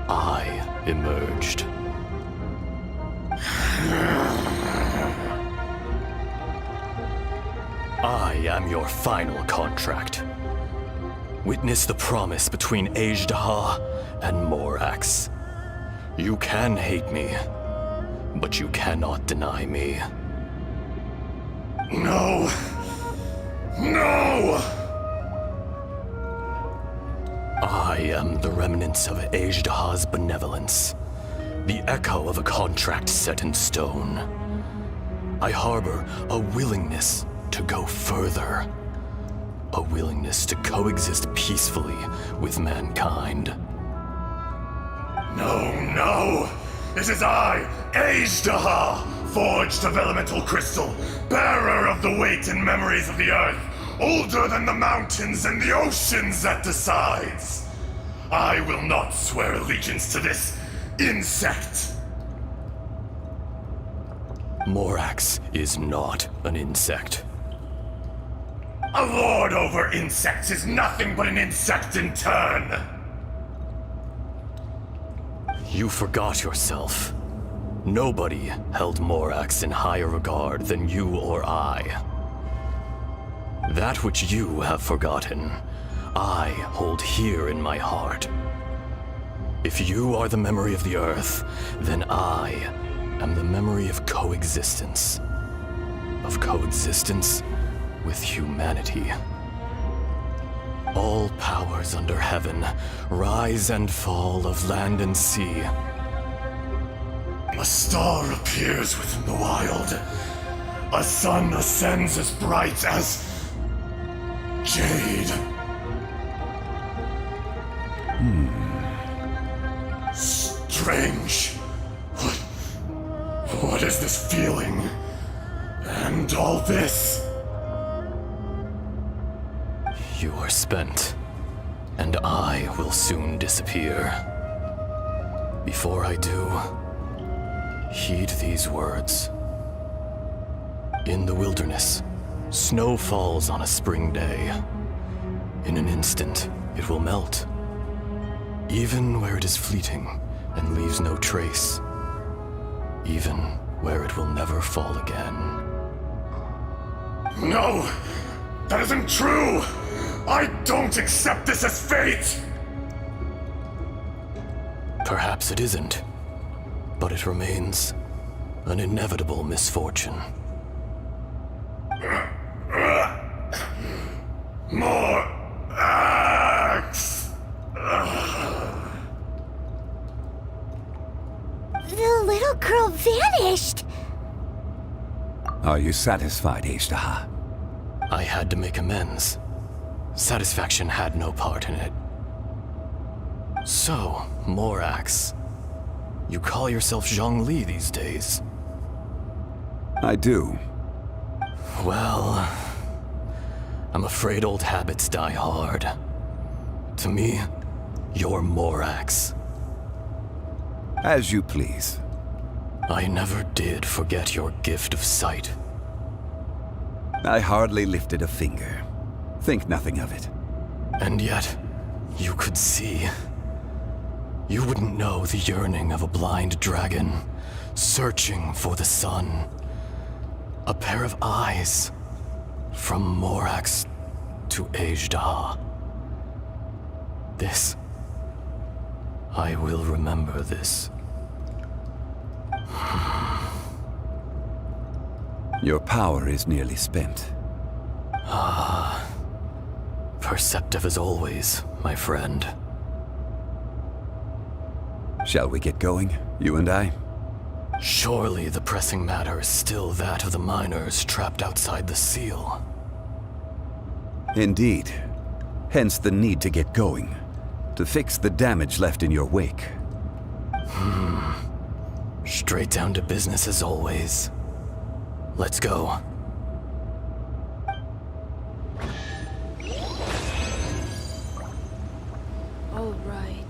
I emerged. I am your final contract. Witness the promise between Ajdaha and Morax. You can hate me, but you cannot deny me. No! No! I am the remnants of Ajdaha's benevolence, the echo of a contract set in stone. I harbor a willingness to go further, a willingness to coexist peacefully with mankind. No, no! It is I, Ajdaha, forged of elemental crystal, bearer of the weight and memories of the earth, older than the mountains and the oceans that decides. I will not swear allegiance to this insect. Morax is not an insect. A lord over insects is nothing but an insect in turn. You forgot yourself. Nobody held Morax in higher regard than you or I. That which you have forgotten, I hold here in my heart. If you are the memory of the Earth, then I am the memory of coexistence. Of coexistence with humanity. All powers under heaven, rise and fall of land and sea. A star appears within the wild. A sun ascends as bright as jade. Strange. What is this feeling? And all this? You are spent, and I will soon disappear. Before I do, heed these words. In the wilderness, snow falls on a spring day. In an instant, it will melt. Even where it is fleeting and leaves no trace. Even where it will never fall again. No! That isn't true! I don't accept this as fate! Perhaps it isn't, but it remains an inevitable misfortune. More axe! The little girl vanished! Are you satisfied, Ajdaha? I had to make amends. Satisfaction had no part in it. So, Morax, you call yourself Zhongli these days? I do. Well, I'm afraid old habits die hard. To me, you're Morax. As you please. I never did forget your gift of sight. I hardly lifted a finger. Think nothing of it. And yet, you could see. You wouldn't know the yearning of a blind dragon, searching for the sun. A pair of eyes, from Morax to Ajdaha. This, I will remember this. Your power is nearly spent. Perceptive as always, my friend. Shall we get going, you and I? Surely the pressing matter is still that of the miners trapped outside the seal. Indeed. Hence the need to get going. to fix the damage left in your wake. Straight down to business as always. Let's go. All right.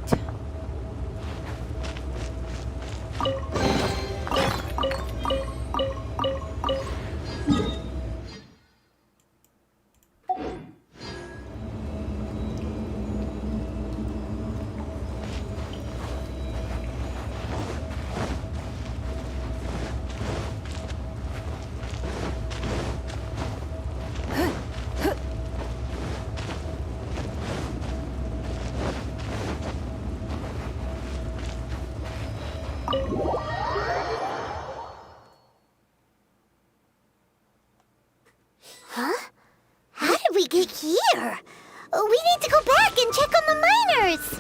Huh? How did we get here? We need to go back and check on the miners.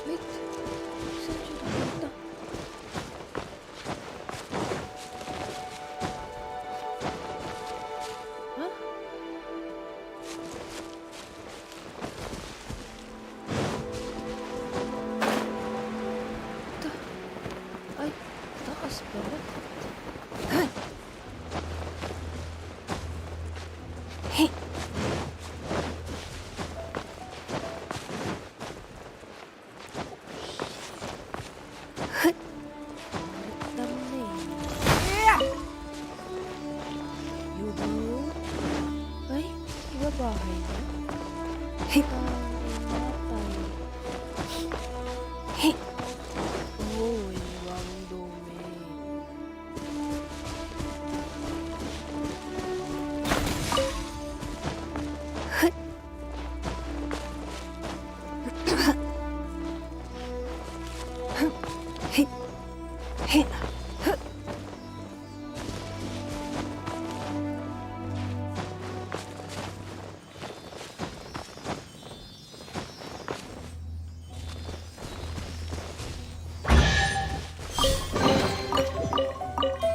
Wait. Saan siya napunta? Huh? Ay, taas pala. Yuhu. Ay, iba bahay na? Uy, ang dumi.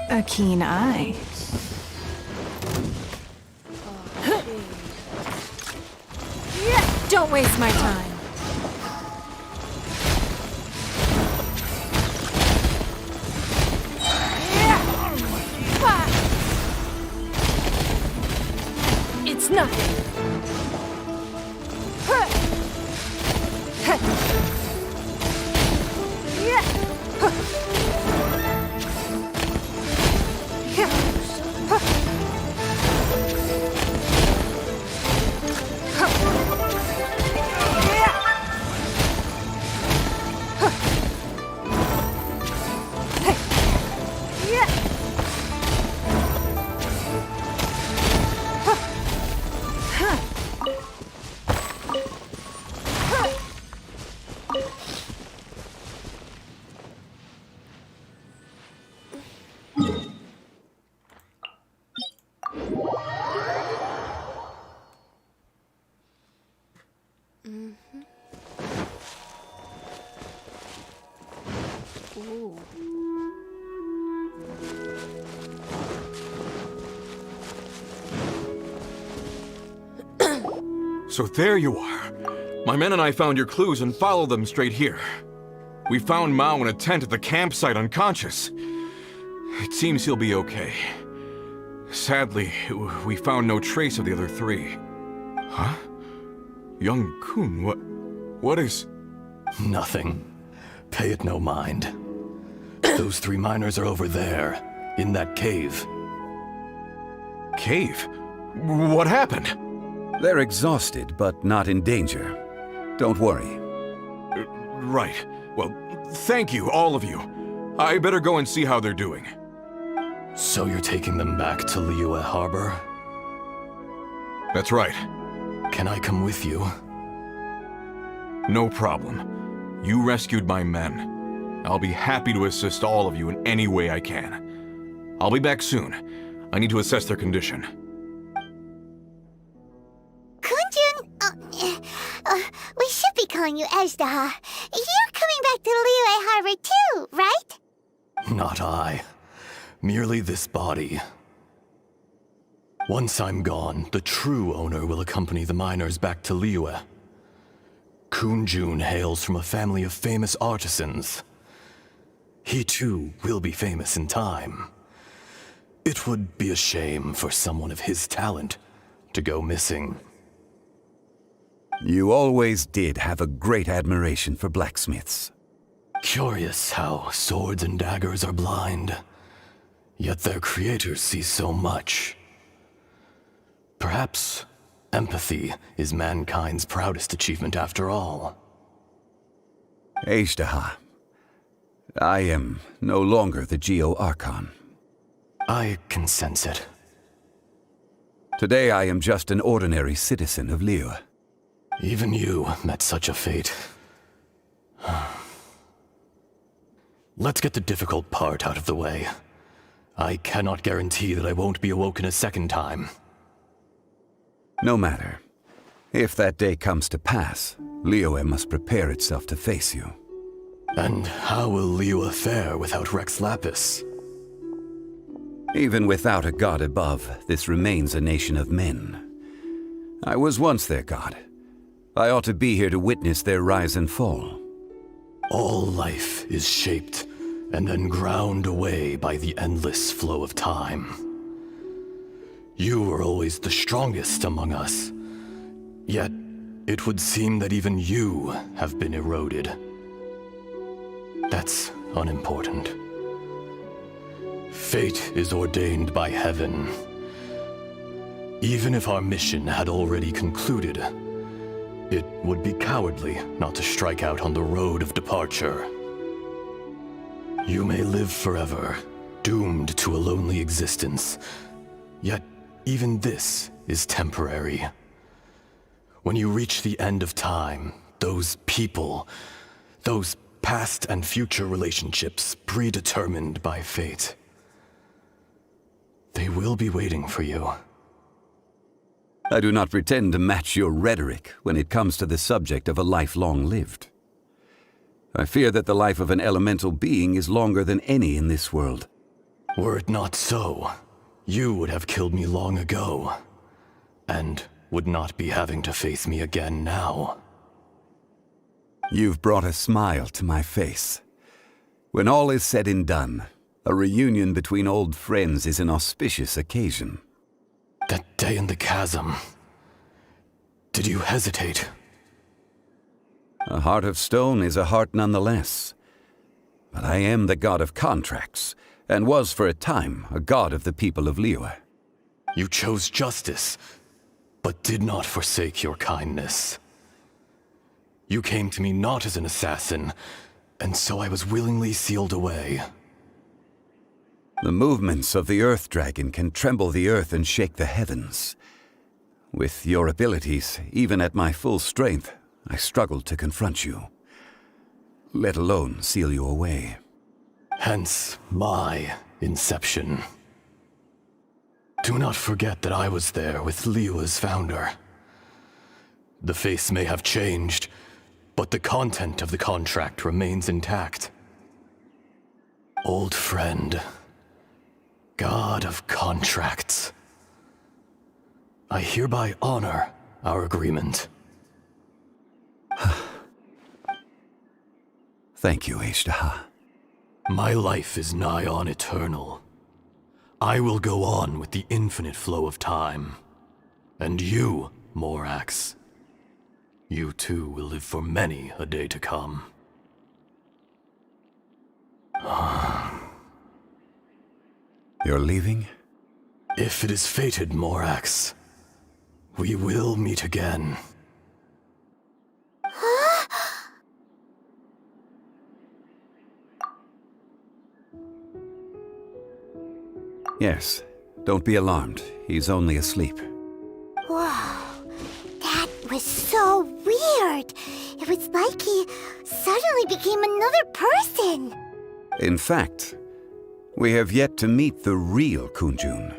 A keen eye. Don't waste my time. It's nothing. Ooh. So there you are. My men and I found your clues and followed them straight here. We found Mao in a tent at the campsite unconscious. It seems he'll be okay. Sadly, we found no trace of the other three. Huh? Young Kun, what is... Nothing. Pay it no mind. Those three miners are over there, in that cave. Cave? What happened? They're exhausted, but not in danger. Don't worry. Right. Well, thank you, all of you. I better go and see how they're doing. So you're taking them back to Liyue Harbor? That's right. Can I come with you? No problem. You rescued my men. I'll be happy to assist all of you in any way I can. I'll be back soon. I need to assess their condition. Kunjun, we should be calling you Ezdaha. You're coming back to Liyue Harbor too, right? Not I. Merely this body. Once I'm gone, the true owner will accompany the miners back to Liyue. Kunjun hails from a family of famous artisans. He too will be famous in time. It would be a shame for someone of his talent to go missing. You always did have a great admiration for blacksmiths. Curious how swords and daggers are blind, yet their creators see so much. Perhaps empathy is mankind's proudest achievement after all. Ezdaha, I am no longer the Geo-Archon. I can sense it. Today I am just an ordinary citizen of Liyue. Even you met such a fate. Let's get the difficult part out of the way. I cannot guarantee that I won't be awoken a second time. No matter. If that day comes to pass, Liyue must prepare itself to face you. And how will Liyue fare without Rex Lapis? Even without a god above, this remains a nation of men. I was once their god. I ought to be here to witness their rise and fall. All life is shaped and then ground away by the endless flow of time. You were always the strongest among us, yet it would seem that even you have been eroded. That's unimportant. Fate is ordained by heaven. Even if our mission had already concluded, it would be cowardly not to strike out on the road of departure. You may live forever, doomed to a lonely existence, yet even this is temporary. When you reach the end of time, those people, those past and future relationships predetermined by fate, they will be waiting for you. I do not pretend to match your rhetoric when it comes to the subject of a life long lived. I fear that the life of an elemental being is longer than any in this world. Were it not so, you would have killed me long ago, and would not be having to face me again now. You've brought a smile to my face. When all is said and done, a reunion between old friends is an auspicious occasion. That day in the chasm, did you hesitate? A heart of stone is a heart nonetheless. But I am the god of contracts, and was for a time a god of the people of Liyue. You chose justice, but did not forsake your kindness. You came to me not as an assassin, and so I was willingly sealed away. The movements of the Earth Dragon can tremble the earth and shake the heavens. With your abilities, even at my full strength, I struggled to confront you, let alone seal you away. Hence my inception. Do not forget that I was there with Liyue's founder. The face may have changed, but the content of the contract remains intact. Old friend, god of contracts, I hereby honor our agreement. Thank you, Ezdaha. My life is nigh on eternal. I will go on with the infinite flow of time. And you, Morax, you too will live for many a day to come. You're leaving? If it is fated, Morax, we will meet again. Yes. Don't be alarmed. He's only asleep. Whoa. That was so weird. It was like he suddenly became another person. In fact, we have yet to meet the real Kunjun.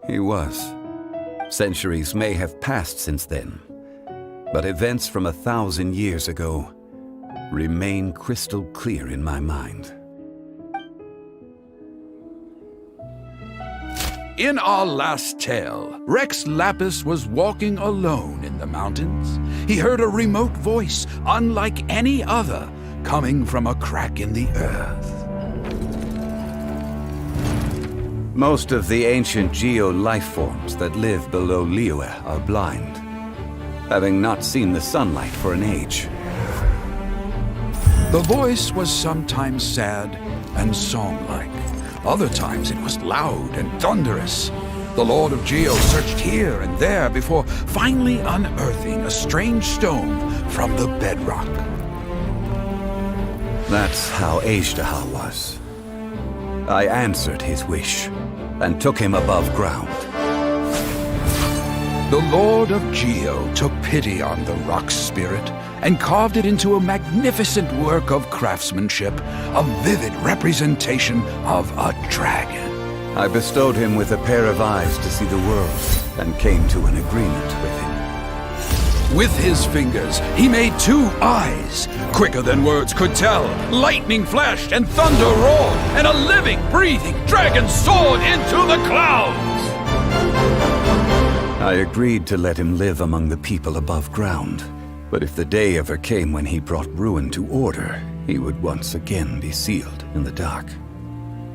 He was. Centuries may have passed since then, but events from 1,000 years ago remain crystal clear in my mind. In our last tale, Rex Lapis was walking alone in the mountains. He heard a remote voice, unlike any other, coming from a crack in the earth. Most of the ancient geo-life forms that live below Liyue are blind, having not seen the sunlight for an age. The voice was sometimes sad and song-like. Other times it was loud and thunderous. The Lord of Geo searched here and there before finally unearthing a strange stone from the bedrock. That's how Ajdaha was. I answered his wish and took him above ground. The Lord of Geo took pity on the rock spirit and carved it into a magnificent work of craftsmanship, a vivid representation of a dragon. I bestowed him with a pair of eyes to see the world and came to an agreement with him. With his fingers, he made 2 eyes. Quicker than words could tell, lightning flashed and thunder roared, and a living, breathing dragon soared into the clouds. I agreed to let him live among the people above ground. But if the day ever came when he brought ruin to order, he would once again be sealed in the dark.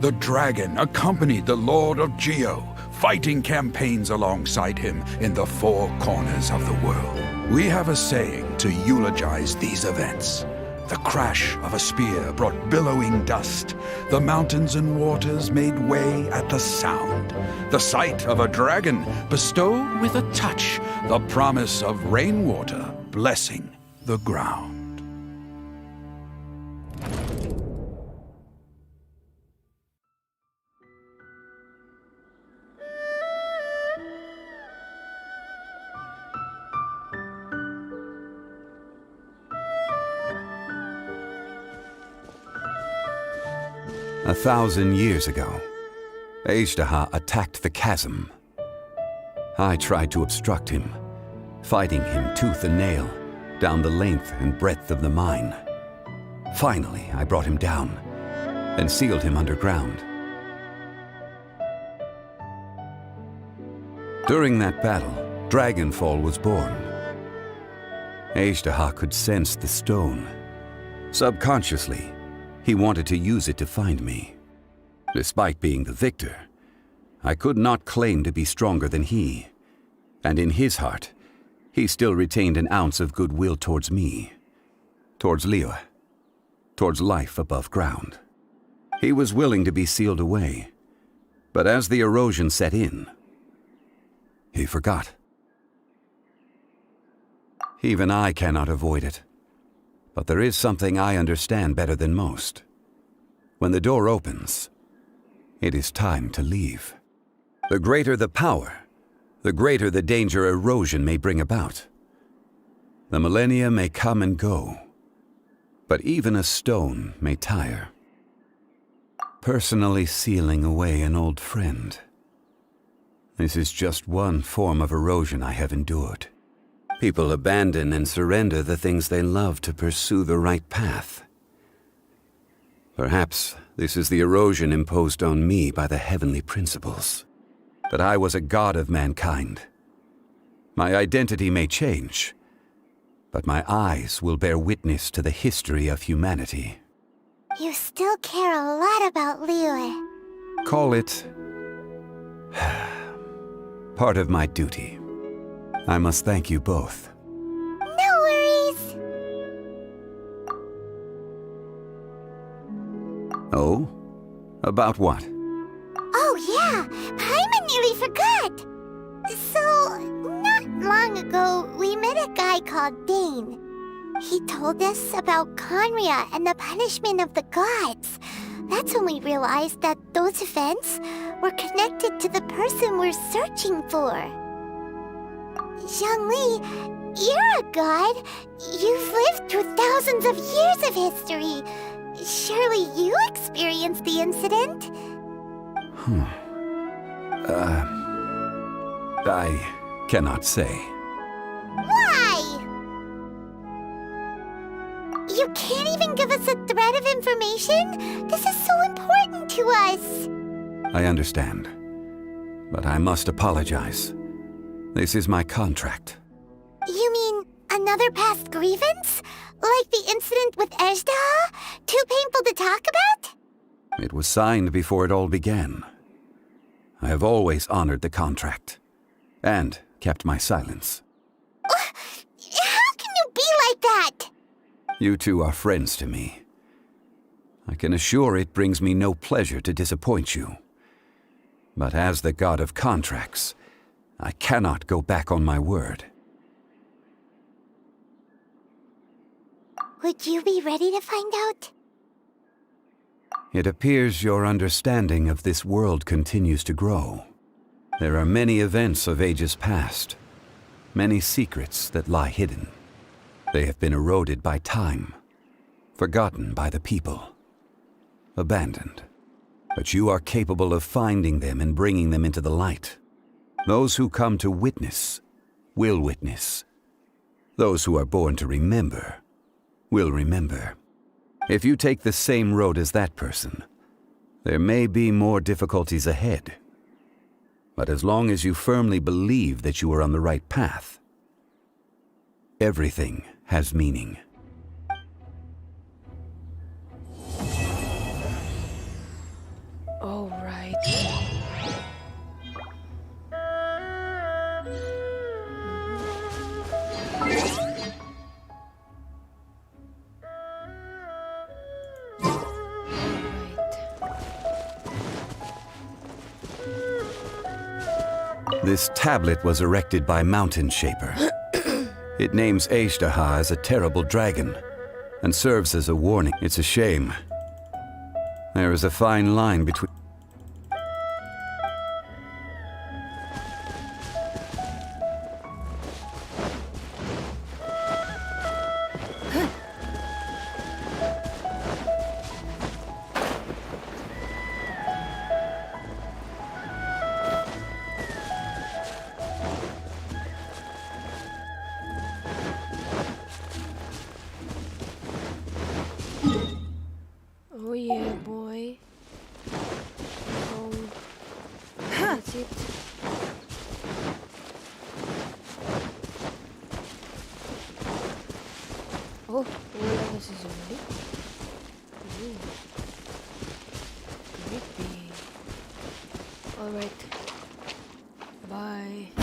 The dragon accompanied the Lord of Geo, fighting campaigns alongside him in the 4 corners of the world. We have a saying to eulogize these events. The crash of a spear brought billowing dust. The mountains and waters made way at the sound. The sight of a dragon bestowed with a touch the promise of rainwater blessing the ground. A 1,000 years ago, Ajdaha attacked the chasm. I tried to obstruct him, fighting him tooth and nail down the length and breadth of the mine. Finally, I brought him down and sealed him underground. During that battle, Dragonfall was born. Ajdaha could sense the stone. Subconsciously, he wanted to use it to find me. Despite being the victor, I could not claim to be stronger than he. And in his heart, he still retained an ounce of goodwill towards me, towards Liyue, towards life above ground. He was willing to be sealed away, but as the erosion set in, he forgot. Even I cannot avoid it. But there is something I understand better than most. When the door opens, it is time to leave. The greater the power, the greater the danger erosion may bring about. The millennia may come and go, but even a stone may tire. Personally sealing away an old friend. This is just one form of erosion I have endured. People abandon and surrender the things they love to pursue the right path. Perhaps this is the erosion imposed on me by the heavenly principles. That I was a god of mankind. My identity may change, but my eyes will bear witness to the history of humanity. You still care a lot about Liyue. Call it part of my duty. I must thank you both. No worries. Oh? About what? Oh yeah, Paimon nearly forgot. So, not long ago, we met a guy called Dane. He told us about Conria and the punishment of the gods. That's when we realized that those events were connected to the person we're searching for. Zhongli, you're a god. You've lived through thousands of years of history. Surely you experienced the incident? I cannot say. Why? You can't even give us a thread of information? This is so important to us. I understand. But I must apologize. This is my contract. You mean another past grievance? Like the incident with Ejda? Too painful to talk about? It was signed before it all began. I have always honored the contract. And kept my silence. How can you be like that? You two are friends to me. I can assure it brings me no pleasure to disappoint you. But as the god of contracts, I cannot go back on my word. Would you be ready to find out? It appears your understanding of this world continues to grow. There are many events of ages past, many secrets that lie hidden. They have been eroded by time, forgotten by the people, abandoned. But you are capable of finding them and bringing them into the light. Those who come to witness will witness. Those who are born to remember will remember. If you take the same road as that person, there may be more difficulties ahead. But as long as you firmly believe that you are on the right path, everything has meaning. All right. This tablet was erected by Mountain Shaper. It names Ejdaha as a terrible dragon and serves as a warning. It's a shame. There is a fine line between... Oh yeah, boy. That's it. Oh, wala na si Zombie. Ooh. Creepy. Alright. Bye.